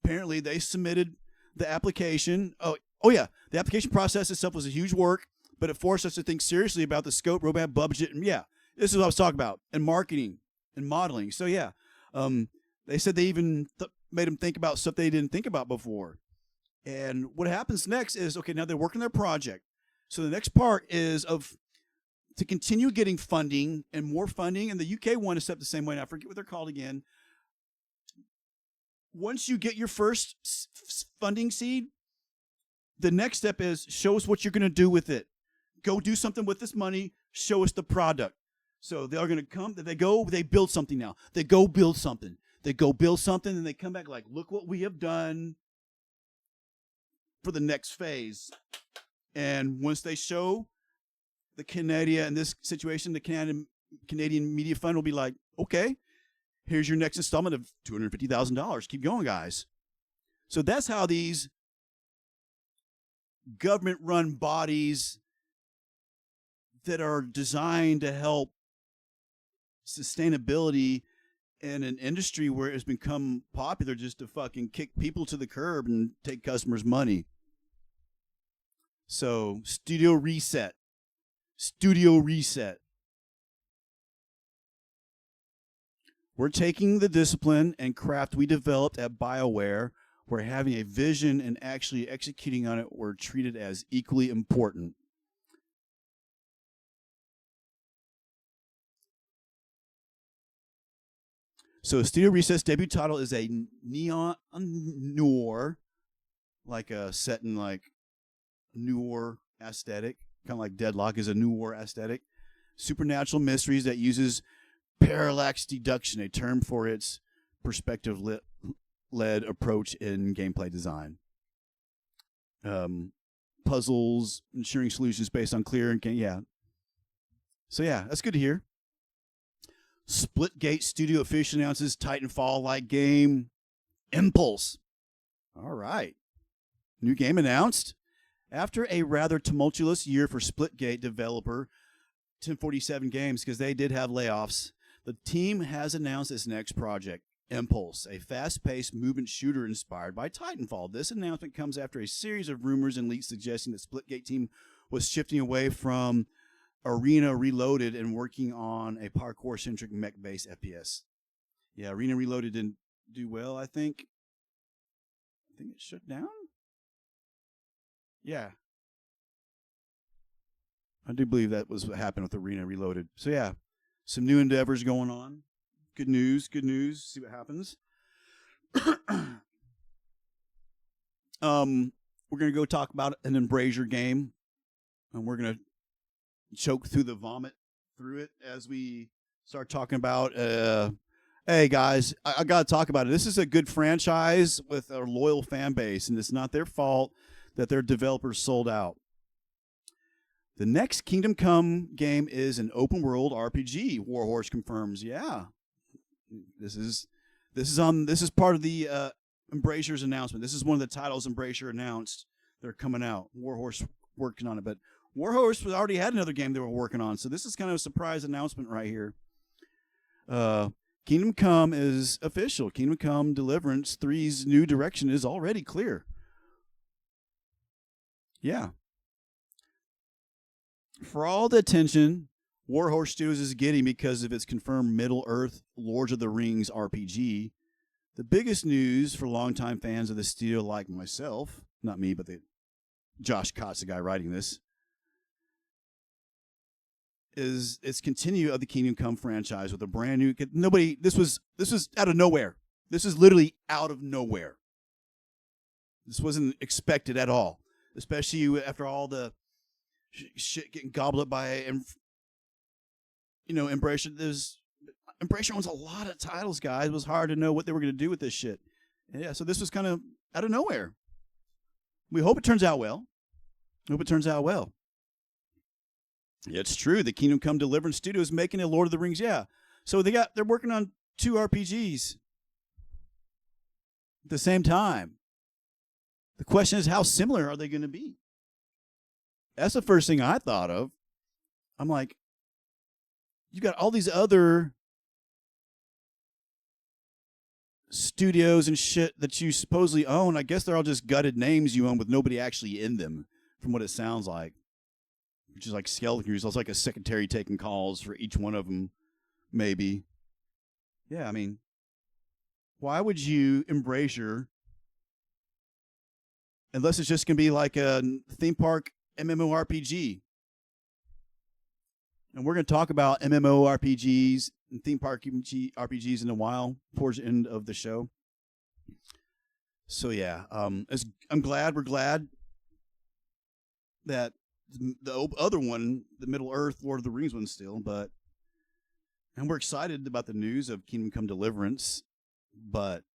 Apparently, they submitted the application. Oh yeah, the application process itself was a huge work, but it forced us to think seriously about the scope, roadmap, budget, and yeah, this is what I was talking about, and marketing and modeling. So yeah, they said they even made them think about stuff they didn't think about before. And what happens next is, okay, now they're working their project. So the next part is to continue getting funding and more funding. And the UK one is set up the same way. And I forget what they're called again. Once you get your first funding seed, the next step is show us what you're going to do with it. Go do something with this money. Show us the product. So they're going to come. They build something now. They go build something. And they come back like, look what we have done for the next phase. And once they show the Canada, in this situation, the Canadian Media Fund will be like, okay, here's your next installment of $250,000. Keep going, guys. So that's how these government-run bodies that are designed to help sustainability in an industry where it's become popular just to fucking kick people to the curb and take customers' money. So, Studio Reset. We're taking the discipline and craft we developed at BioWare. We're having a vision and actually executing on it. We're treated as equally important. So Studio Reset's debut title is a neon noir, like a set in like noir aesthetic, kind of like Deadlock is a noir aesthetic. Supernatural mysteries that uses parallax deduction, a term for its perspective-led approach in gameplay design. Puzzles, ensuring solutions based on clear and yeah. So yeah, that's good to hear. Splitgate Studio officially announces Titanfall-like game Impulse. All right. New game announced. After a rather tumultuous year for Splitgate developer 1047 Games, because they did have layoffs, the team has announced its next project, Impulse, a fast-paced movement shooter inspired by Titanfall. This announcement comes after a series of rumors and leaks suggesting the Splitgate team was shifting away from Arena Reloaded and working on a parkour-centric mech-based FPS. Yeah, Arena Reloaded didn't do well, I think. I think it shut down? Yeah. I do believe that was what happened with Arena Reloaded. So yeah, some new endeavors going on. Good news, good news. See what happens. We're going to go talk about an Embracer game. And we're going to choke through the vomit through it as we start talking about hey guys, I gotta talk about it. This is a good franchise with a loyal fan base, and it's not their fault that their developers sold out. The next Kingdom Come game is an open world RPG, Warhorse confirms. Yeah, this is part of the Embracer's announcement. This is one of the titles Embracer announced they're coming out. Warhorse working on it, but Warhorse already had another game they were working on, so this is kind of a surprise announcement right here. Kingdom Come is official. Kingdom Come Deliverance 3's new direction is already clear. Yeah. For all the attention Warhorse Studios is getting because of its confirmed Middle-earth Lord of the Rings RPG, the biggest news for longtime fans of the studio like myself, not me, but Josh Cott's the guy writing this, is its continue of the Kingdom Come franchise with a brand new. This was out of nowhere. This is literally out of nowhere. This wasn't expected at all, especially after all the shit getting gobbled up by, Embracer. Embracer owns a lot of titles, guys. It was hard to know what they were going to do with this shit. And yeah, so this was kind of out of nowhere. We hope it turns out well. It's true. The Kingdom Come Deliverance Studio is making a Lord of the Rings. Yeah. So they're working on 2 RPGs at the same time. The question is, how similar are they going to be? That's the first thing I thought of. I'm like, you got all these other studios and shit that you supposedly own. I guess they're all just gutted names you own with nobody actually in them, from what it sounds like. Which is like skeleton crews. It's like a secretary taking calls for each one of them, maybe. Yeah, I mean, why would you Embracer, unless it's just going to be like a theme park MMORPG? And we're going to talk about MMORPGs and theme park RPGs in a while, towards the end of the show. So yeah, we're glad that the other one, the Middle Earth Lord of the Rings one, still, and we're excited about the news of Kingdom Come Deliverance, but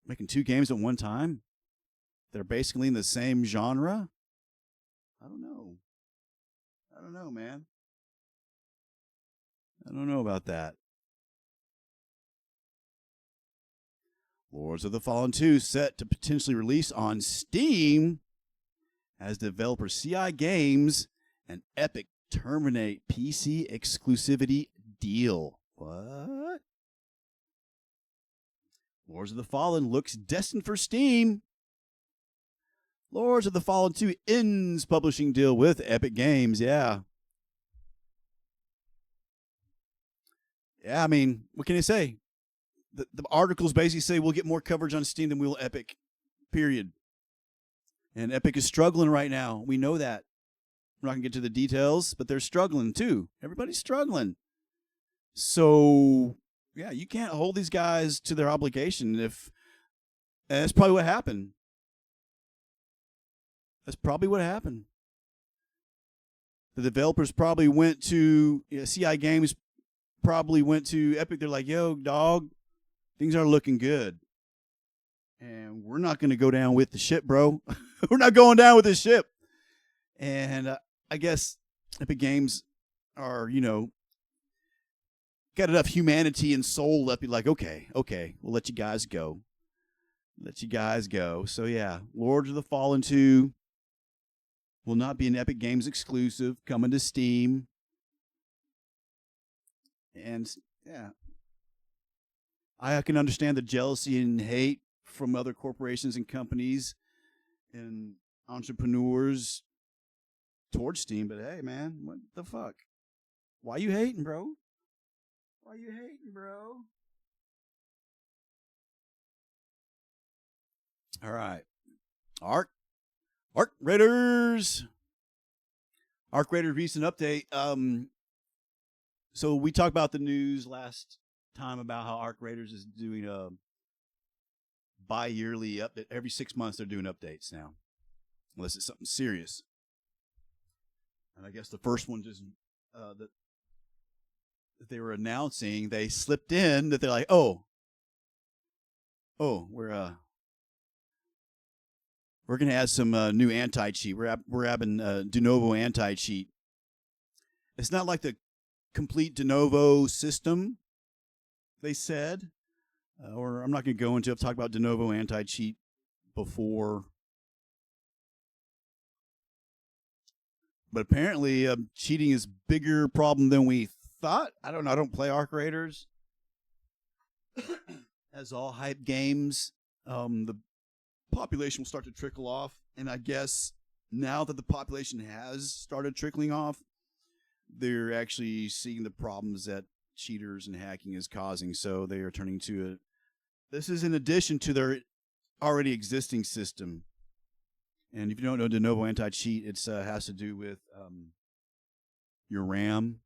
making 2 games at one time that are basically in the same genre, I don't know, man. I don't know about that. Lords of the Fallen 2 set to potentially release on Steam as developer CI Games and Epic terminate PC exclusivity deal. What? Lords of the Fallen looks destined for Steam. Lords of the Fallen 2 ends publishing deal with Epic Games. Yeah. Yeah, I mean, what can you say? The articles basically say we'll get more coverage on Steam than we will Epic. Period. And Epic is struggling right now. We know that. We're not going to get to the details, but they're struggling too. Everybody's struggling. So, yeah, you can't hold these guys to their obligation and that's probably what happened. The developers probably went to, CI Games probably went to Epic. They're like, yo, dog, things are looking good. And we're not going to go down with the ship, bro. We're not going down with this ship. And I guess Epic Games are, got enough humanity and soul left. Be like, okay, we'll let you guys go. So, yeah, Lords of the Fallen 2 will not be an Epic Games exclusive, coming to Steam. And, yeah, I can understand the jealousy and hate from other corporations and companies and entrepreneurs towards Steam, but hey, man, what the fuck? Why you hating, bro? All right. Arc Raiders recent update. So we talked about the news last time about how Arc Raiders is doing a bi-yearly update. Every 6 months they're doing updates now, unless it's something serious. And I guess the first one just that they were announcing, they slipped in that they're like, oh, we're gonna add some new anti-cheat. We're having Denuvo anti-cheat. It's not like the complete Denuvo system, they said. Or I'm not going to go into it. I've talked about Denuvo anti-cheat before. But apparently cheating is a bigger problem than we thought. I don't know. I don't play Arc Raiders. As all hype games, the population will start to trickle off. And I guess now that the population has started trickling off, they're actually seeing the problems that cheaters and hacking is causing. So they are turning to it. This is in addition to their already existing system. And if you don't know Denuvo anti-cheat, it has to do with your RAM,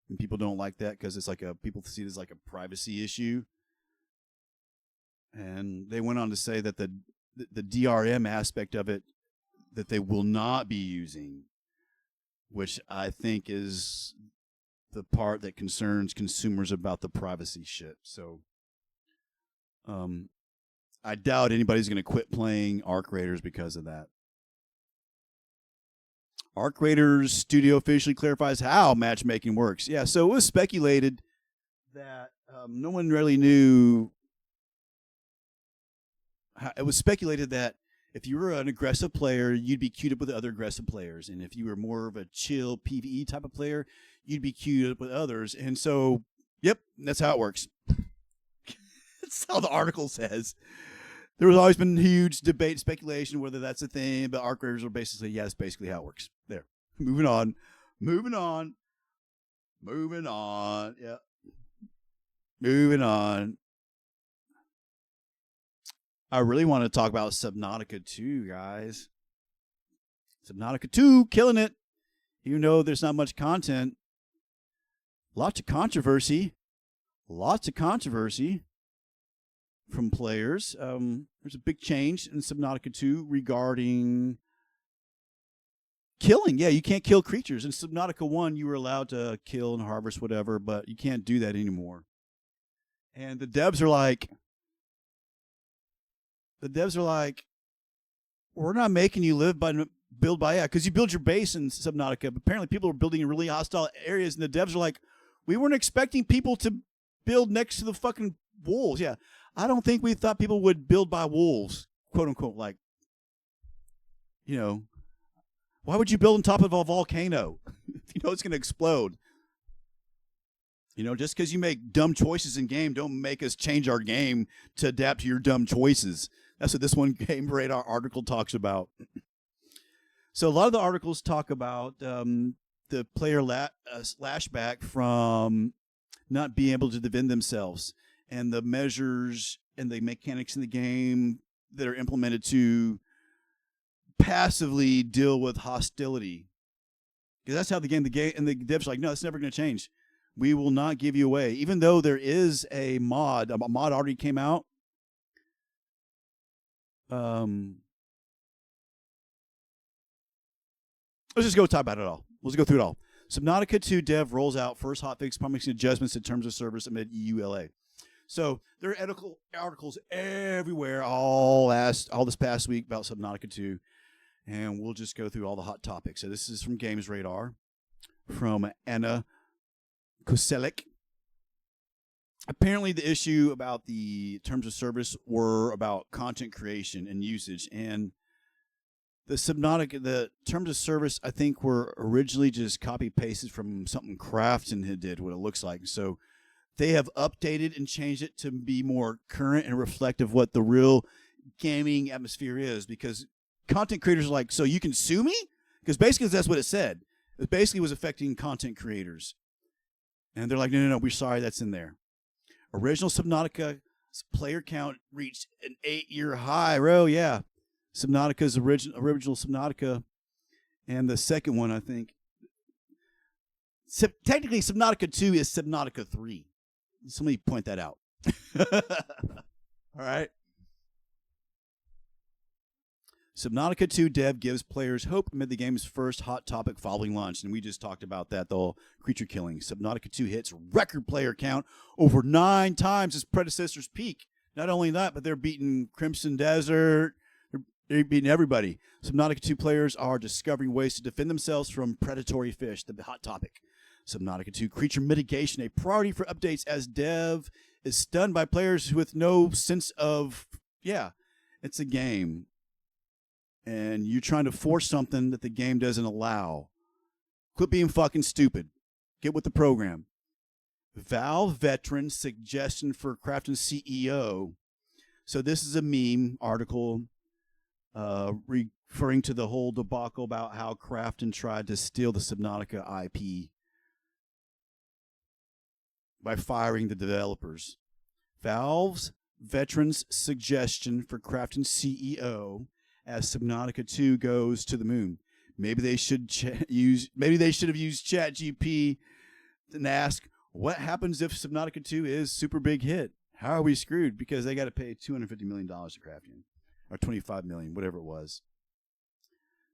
and people don't like that because it's like people see it as like a privacy issue. And they went on to say that the DRM aspect of it that they will not be using, which I think is the part that concerns consumers about the privacy shit. So I doubt anybody's going to quit playing Arc Raiders because of that. Arc Raiders Studio officially clarifies how matchmaking works. Yeah, so it was speculated that no one really knew. It was speculated that if you were an aggressive player, you'd be queued up with other aggressive players. And if you were more of a chill PvE type of player, you'd be queued up with others. And so, yep, that's how it works. That's how the article says. There has always been huge debate, speculation, whether that's a thing, but Arc Raiders are basically, yeah, that's basically how it works. There. Moving on. Yeah. Moving on. I really want to talk about Subnautica 2, guys. Subnautica 2, killing it. Even though there's not much content. Lots of controversy from players. There's a big change in Subnautica 2 regarding killing. Yeah, you can't kill creatures. In Subnautica 1, you were allowed to kill and harvest whatever, but you can't do that anymore. And the devs are like, we're not making you build by, because you build your base in Subnautica. But apparently people are building in really hostile areas, and the devs are like, we weren't expecting people to build next to the fucking wolves. Yeah, I don't think we thought people would build by wolves, quote unquote. Like, you know, why would you build on top of a volcano? You know it's going to explode. You know, just because you make dumb choices in game, don't make us change our game to adapt to your dumb choices. That's what this one Game Radar article talks about. So a lot of the articles talk about the player lashback from not being able to defend themselves and the measures and the mechanics in the game that are implemented to passively deal with hostility. Because that's how the game and the devs are like, no, it's never going to change. We will not give you away. Even though there is a mod already came out. Let's just go talk about it all. Let's go through it all. Subnautica 2 dev rolls out first hotfix promising adjustments to terms of service amid EULA. So there are articles everywhere all this past week about Subnautica 2, and we'll just go through all the hot topics. So this is from Games Radar, from Anna Koselik. Apparently the issue about the terms of service were about content creation and usage, and the terms of service, I think, were originally just copy-pasted from something Crafton had did, what it looks like. So they have updated and changed it to be more current and reflective of what the real gaming atmosphere is, because content creators are like, so you can sue me? Because basically that's what it said. It basically was affecting content creators. And they're like, no, we're sorry that's in there. Original Subnautica player count reached an 8-year high. Oh, yeah. Subnautica's original Subnautica, and the second one, I think. Technically, Subnautica 2 is Subnautica 3. Somebody point that out. All right. Subnautica 2 dev gives players hope amid the game's first hot topic following launch. And we just talked about that, the whole creature killing. Subnautica 2 hits record player count over 9 times its predecessor's peak. Not only that, but they're beating Crimson Desert. They're beating everybody. Subnautica 2 players are discovering ways to defend themselves from predatory fish, the hot topic. Subnautica 2 creature mitigation, a priority for updates as dev is stunned by players with no sense of, it's a game. And you're trying to force something that the game doesn't allow. Quit being fucking stupid. Get with the program. Valve veteran suggestion for Crafton CEO. So this is a meme article referring to the whole debacle about how Crafton tried to steal the Subnautica IP by firing the developers. Valve's veteran's suggestion for Crafton CEO as Subnautica 2 goes to the moon. Maybe they should Maybe they should have used ChatGPT and ask, what happens if Subnautica 2 is super big hit? How are we screwed? Because they got to pay $250 million to Craftian, or $25 million, whatever it was.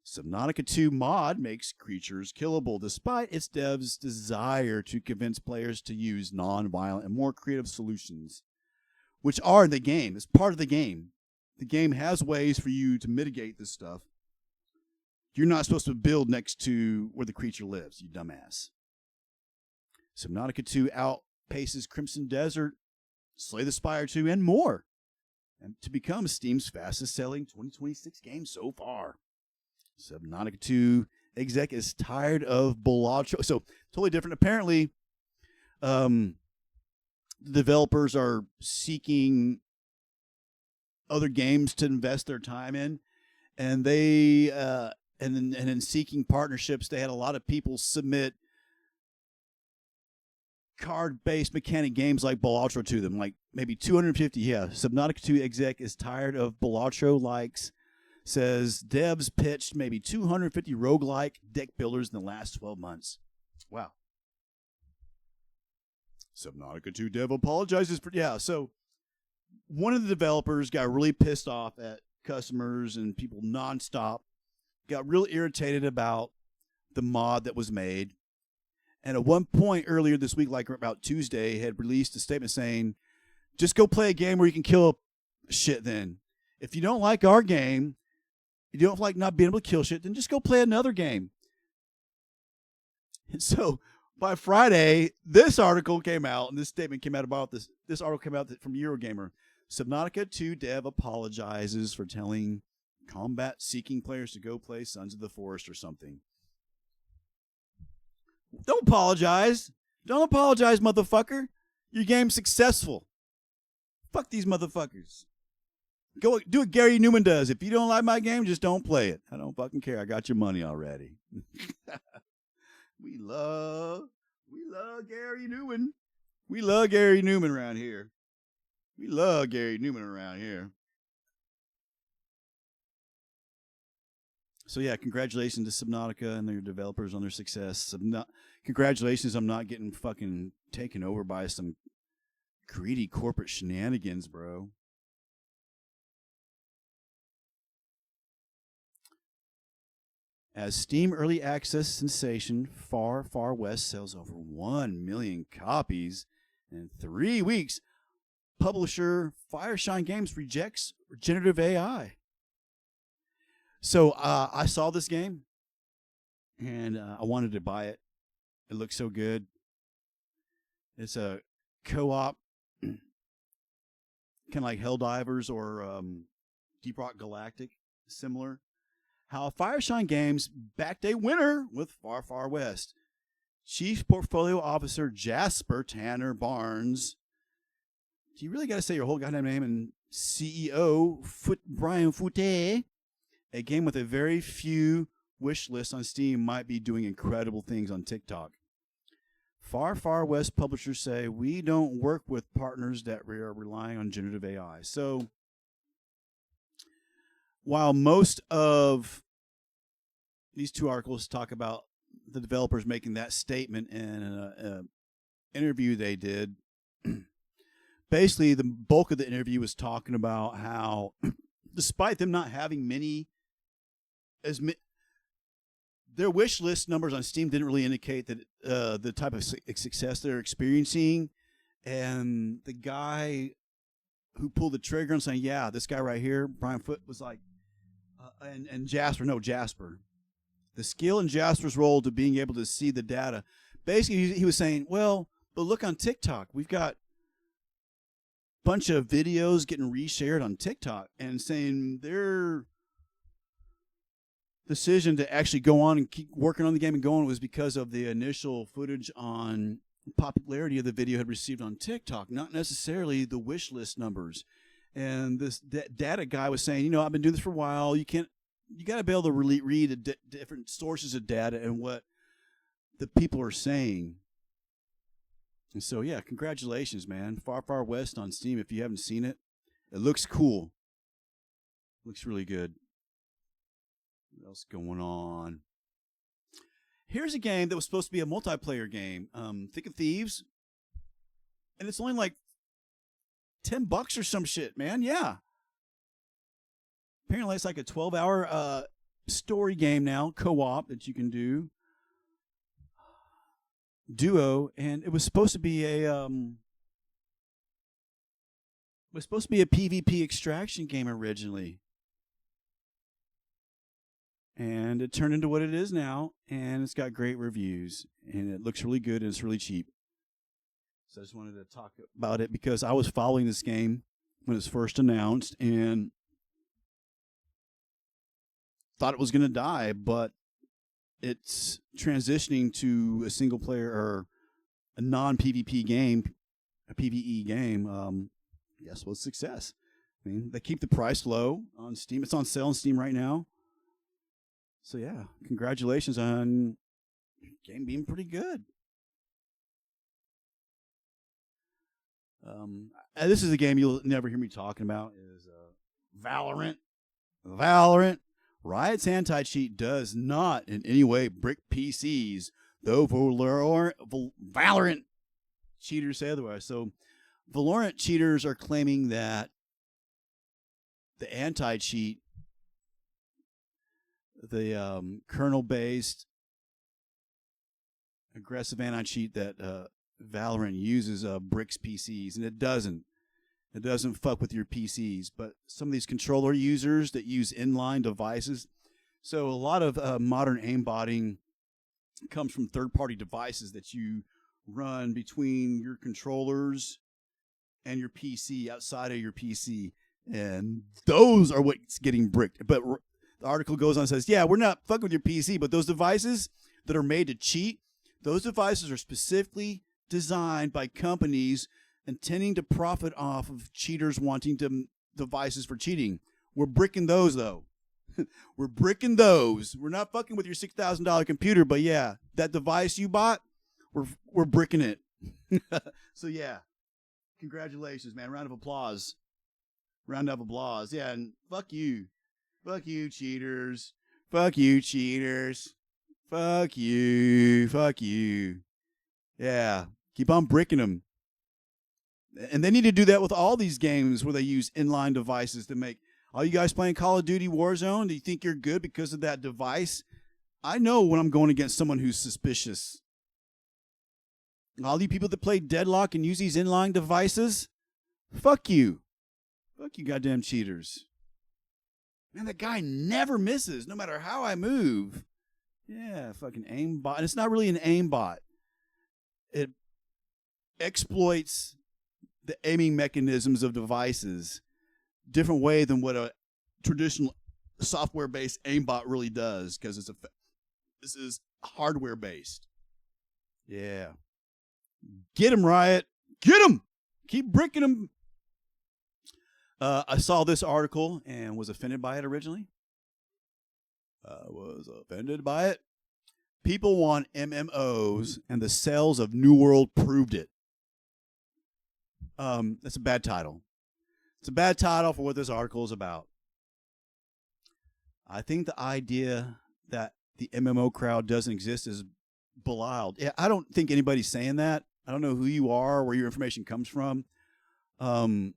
Subnautica 2 mod makes creatures killable, despite its devs' desire to convince players to use non-violent and more creative solutions, which are in the game. It's part of the game. The game has ways for you to mitigate this stuff. You're not supposed to build next to where the creature lives, you dumbass. Subnautica 2 outpaces Crimson Desert, Slay the Spire 2, and more, and to become Steam's fastest-selling 2026 game so far. Subnautica 2 exec is tired of Balatro. So, totally different. Apparently, the developers are seeking other games to invest their time in, and they and in seeking partnerships, they had a lot of people submit card-based mechanic games like Balatro to them, like maybe 250. Yeah, Subnautica 2 exec is tired of Balatro likes. Says devs pitched maybe 250 roguelike deck builders in the last 12 months. Wow. Subnautica 2 dev apologizes for... Yeah, so one of the developers got really pissed off at customers and people nonstop. Got really irritated about the mod that was made. And at one point earlier this week, like about Tuesday, had released a statement saying, just go play a game where you can kill shit then. If you don't like our game... you don't like not being able to kill shit, then just go play another game. And so by Friday, this article came out, and this statement came out about this. This article came out from Eurogamer. Subnautica 2 dev apologizes for telling combat-seeking players to go play Sons of the Forest or something. Don't apologize. Don't apologize, motherfucker. Your game's successful. Fuck these motherfuckers. Go do what Gary Newman does. If you don't like my game, just don't play it. I don't fucking care. I got your money already. We love Gary Newman. We love Gary Newman around here. We love Gary Newman around here. So yeah, congratulations to Subnautica and their developers on their success. Congratulations, I'm not getting fucking taken over by some greedy corporate shenanigans, bro. As Steam Early Access sensation Far Far West sells over 1 million copies in 3 weeks, publisher Fireshine Games rejects generative AI. So I saw this game, and I wanted to buy it. It looks so good. It's a co-op, kind of like Helldivers or Deep Rock Galactic, similar. How Fireshine Games backed a winner with Far Far West. Chief Portfolio Officer Jasper Tanner Barnes. Do you really got to say your whole goddamn name? And CEO Brian Foutte. A game with a very few wish lists on Steam might be doing incredible things on TikTok. Far Far West publishers say, we don't work with partners that are relying on generative AI. So, while most of these two articles talk about the developers making that statement in an interview they did, basically the bulk of the interview was talking about how, despite them not having their wish list numbers on Steam didn't really indicate that the type of success they're experiencing. And the guy who pulled the trigger and saying, yeah, this guy right here, Brian Foote, was like, and Jasper. The skill in Jasper's role to being able to see the data. Basically, he was saying, well, but look on TikTok. We've got a bunch of videos getting reshared on TikTok and saying their decision to actually go on and keep working on the game and going was because of the initial footage on popularity of the video had received on TikTok, not necessarily the wish list numbers. And this data guy was saying, I've been doing this for a while. You got to be able to read different sources of data and what the people are saying. And so, yeah, congratulations, man. Far Far West on Steam. If you haven't seen it, it looks cool. Looks really good. What else going on? Here's a game that was supposed to be a multiplayer game. Think of Thieves. And it's only like $10 or some shit, man. Yeah. Apparently it's like a 12-hour story game now, co-op that you can do. Duo, and it was supposed to be a PvP extraction game originally. And it turned into what it is now, and it's got great reviews, and it looks really good, and it's really cheap. So I just wanted to talk about it because I was following this game when it was first announced and thought it was going to die, but it's transitioning to a single player or a non-PvP game, a PvE game. Yes, well, success. I mean, they keep the price low on Steam. It's on sale on Steam right now. So yeah, congratulations on the game being pretty good. This is a game you'll never hear me talking about. Is Valorant. Valorant. Riot's anti-cheat does not in any way brick PCs, though Valorant cheaters say otherwise. So Valorant cheaters are claiming that the anti-cheat, the kernel-based aggressive anti-cheat that Valorant uses bricks PCs, and it doesn't. It doesn't fuck with your PCs, but some of these controller users that use inline devices. So a lot of modern aimbotting comes from third-party devices that you run between your controllers and your PC, outside of your PC. And those are what's getting bricked. But the article goes on and says, yeah, we're not fucking with your PC, but those devices that are made to cheat, those devices are specifically designed by companies intending to profit off of cheaters wanting devices for cheating. We're bricking those, though. We're bricking those. We're not fucking with your $6,000 computer, but yeah, that device you bought, we're bricking it. So yeah, congratulations, man. Round of applause. Round of applause. Yeah, and fuck you. Fuck you, cheaters. Fuck you, cheaters. Fuck you. Fuck you. Yeah, keep on bricking them. And they need to do that with all these games where they use inline devices to make. All you guys playing Call of Duty Warzone, do you think you're good because of that device? I know when I'm going against someone who's suspicious. All you people that play Deadlock and use these inline devices, fuck you. Fuck you goddamn cheaters. Man, that guy never misses, no matter how I move. Yeah, fucking aimbot. And it's not really an aimbot. It exploits the aiming mechanisms of devices different way than what a traditional software-based aimbot really does, because this is hardware-based. Yeah. Get him, Riot. Get him. Keep bricking him. I saw this article and was offended by it originally. People want MMOs, and the sales of New World proved it. That's a bad title. It's a bad title for what this article is about. I think the idea that the MMO crowd doesn't exist is belied. Yeah, I don't think anybody's saying that. I don't know who you are, where your information comes from. No,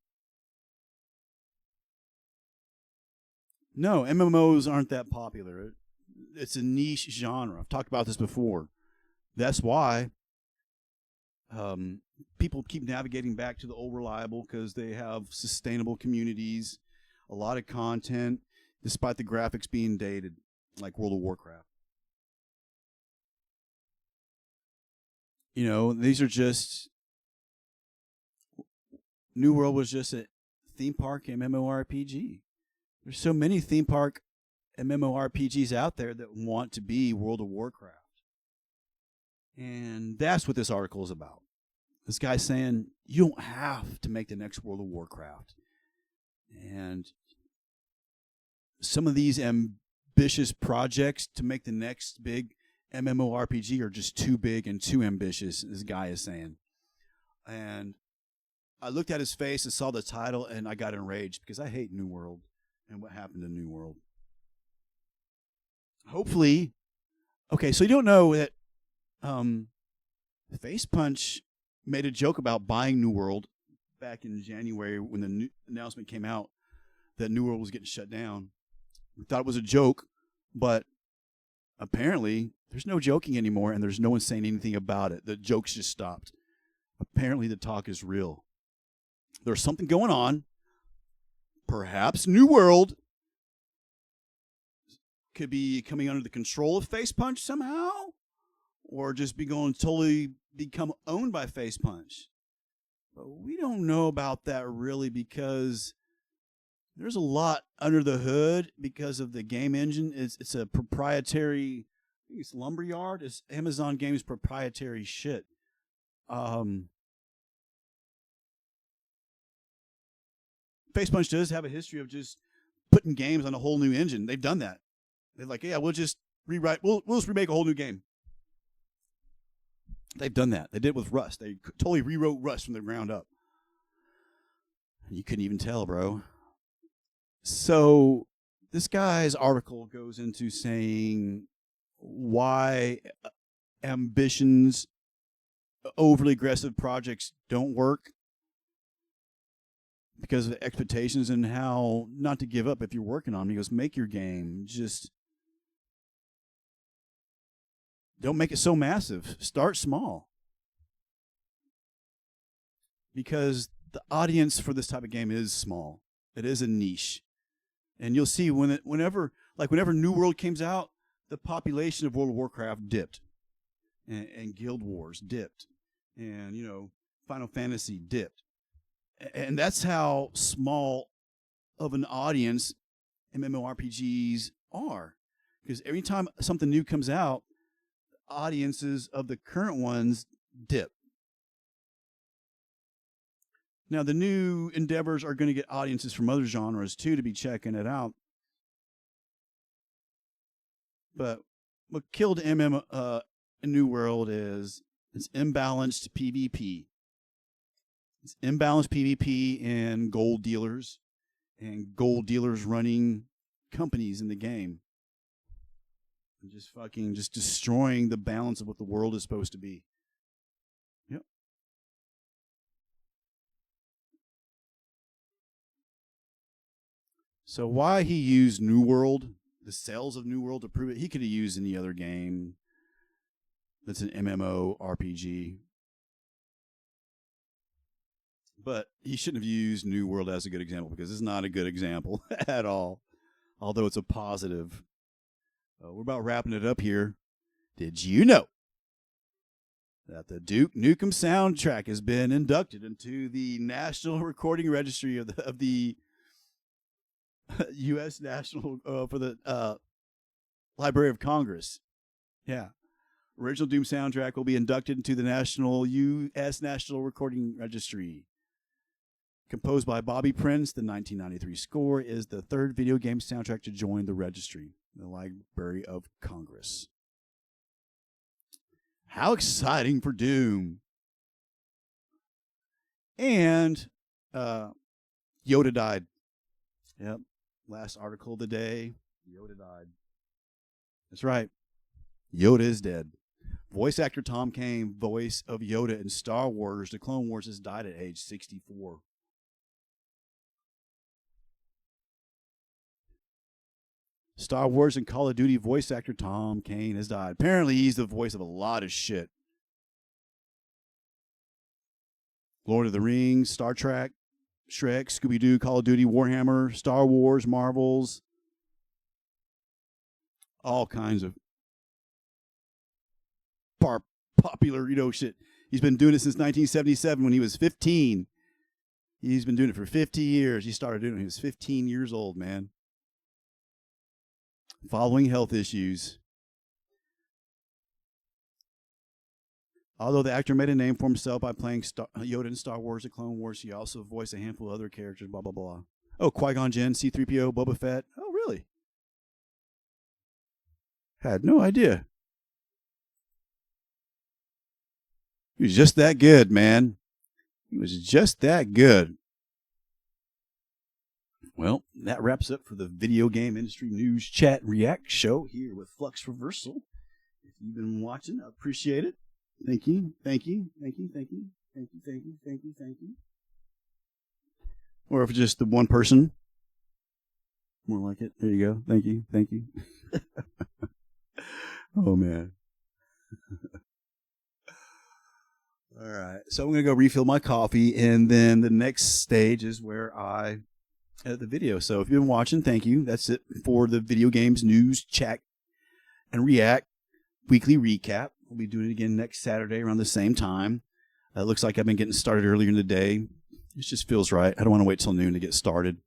MMOs aren't that popular. It's a niche genre. I've talked about this before. That's why people keep navigating back to the old reliable, because they have sustainable communities, a lot of content, despite the graphics being dated, like World of Warcraft. You know, these are just... New World was just a theme park MMORPG. There's so many theme park MMORPGs out there that want to be World of Warcraft. And that's what this article is about. This guy's saying, you don't have to make the next World of Warcraft. And some of these ambitious projects to make the next big MMORPG are just too big and too ambitious, this guy is saying. And I looked at his face and saw the title, and I got enraged because I hate New World and what happened to New World. Hopefully, Okay, so you don't know that Face Punch made a joke about buying New World back in January when the announcement came out that New World was getting shut down. We thought it was a joke, but apparently there's no joking anymore, and there's no one saying anything about it. The jokes just stopped. Apparently the talk is real. There's something going on. Perhaps New World could be coming under the control of Face Punch somehow, or just be going to totally become owned by Face Punch. But we don't know about that really, because there's a lot under the hood because of the game engine. It's a proprietary, I think it's Lumberyard. It's Amazon Games proprietary shit. Face Punch does have a history of just putting games on a whole new engine. They've done that. They're like, yeah, we'll just rewrite. We'll just remake a whole new game. They've done that. They did it with Rust. They totally rewrote Rust from the ground up. You couldn't even tell, bro. So this guy's article goes into saying why ambitions, overly aggressive projects don't work because of expectations, and how not to give up if you're working on them. He goes, make your game. Just don't make it so massive. Start small. Because the audience for this type of game is small. It is a niche. And you'll see whenever New World comes out, the population of World of Warcraft dipped. And Guild Wars dipped. And, Final Fantasy dipped. And that's how small of an audience MMORPGs are. Because every time something new comes out, audiences of the current ones dip. Now, the new endeavors are going to get audiences from other genres, too, to be checking it out. But what killed New World is it's imbalanced PvP. It's imbalanced PvP and gold dealers running companies in the game. And just destroying the balance of what the world is supposed to be. Yep. So why he used New World, the sales of New World, to prove it? He could have used any other game that's an MMO RPG. But he shouldn't have used New World as a good example, because it's not a good example at all, although it's a positive. We're about wrapping it up here. Did you know that the Duke Nukem soundtrack has been inducted into the National Recording Registry of the U.S. National for the Library of Congress? Yeah. Original Doom soundtrack will be inducted into the U.S. National Recording Registry. Composed by Bobby Prince, the 1993 score is the third video game soundtrack to join the registry, the Library of Congress. How exciting for Doom. And Yoda died. Yep. Last article of the day. Yoda died. That's right. Yoda is dead. Voice actor Tom Kane, voice of Yoda in Star Wars: The Clone Wars, has died at age 64. Star Wars and Call of Duty voice actor Tom Kane has died. Apparently, he's the voice of a lot of shit. Lord of the Rings, Star Trek, Shrek, Scooby-Doo, Call of Duty, Warhammer, Star Wars, Marvels. All kinds of popular, shit. He's been doing it since 1977 when he was 15. He's been doing it for 50 years. He started doing it when he was 15 years old, man. Following health issues. Although the actor made a name for himself by playing Yoda in Star Wars: The Clone Wars, he also voiced a handful of other characters, blah, blah, blah. Oh, Qui-Gon Jinn, C-3PO, Boba Fett. Oh, really? Had no idea. He was just that good, man. He was just that good. Well, that wraps up for the video game industry news chat react show here with Flux Reversal. you've been watching, I appreciate it. Thank you. Thank you. Thank you. Thank you. Thank you. Thank you. Thank you. Thank you. Or if it's just the one person, more like it. There you go. Thank you. Thank you. Oh, man. All right. So I'm going to go refill my coffee, and then the next stage is where I edit the video. So if you've been watching, thank you. That's it for the video games news, chat, and react weekly recap. We'll be doing it again next Saturday around the same time. It looks like I've been getting started earlier in the day. It just feels right. I don't want to wait till noon to get started.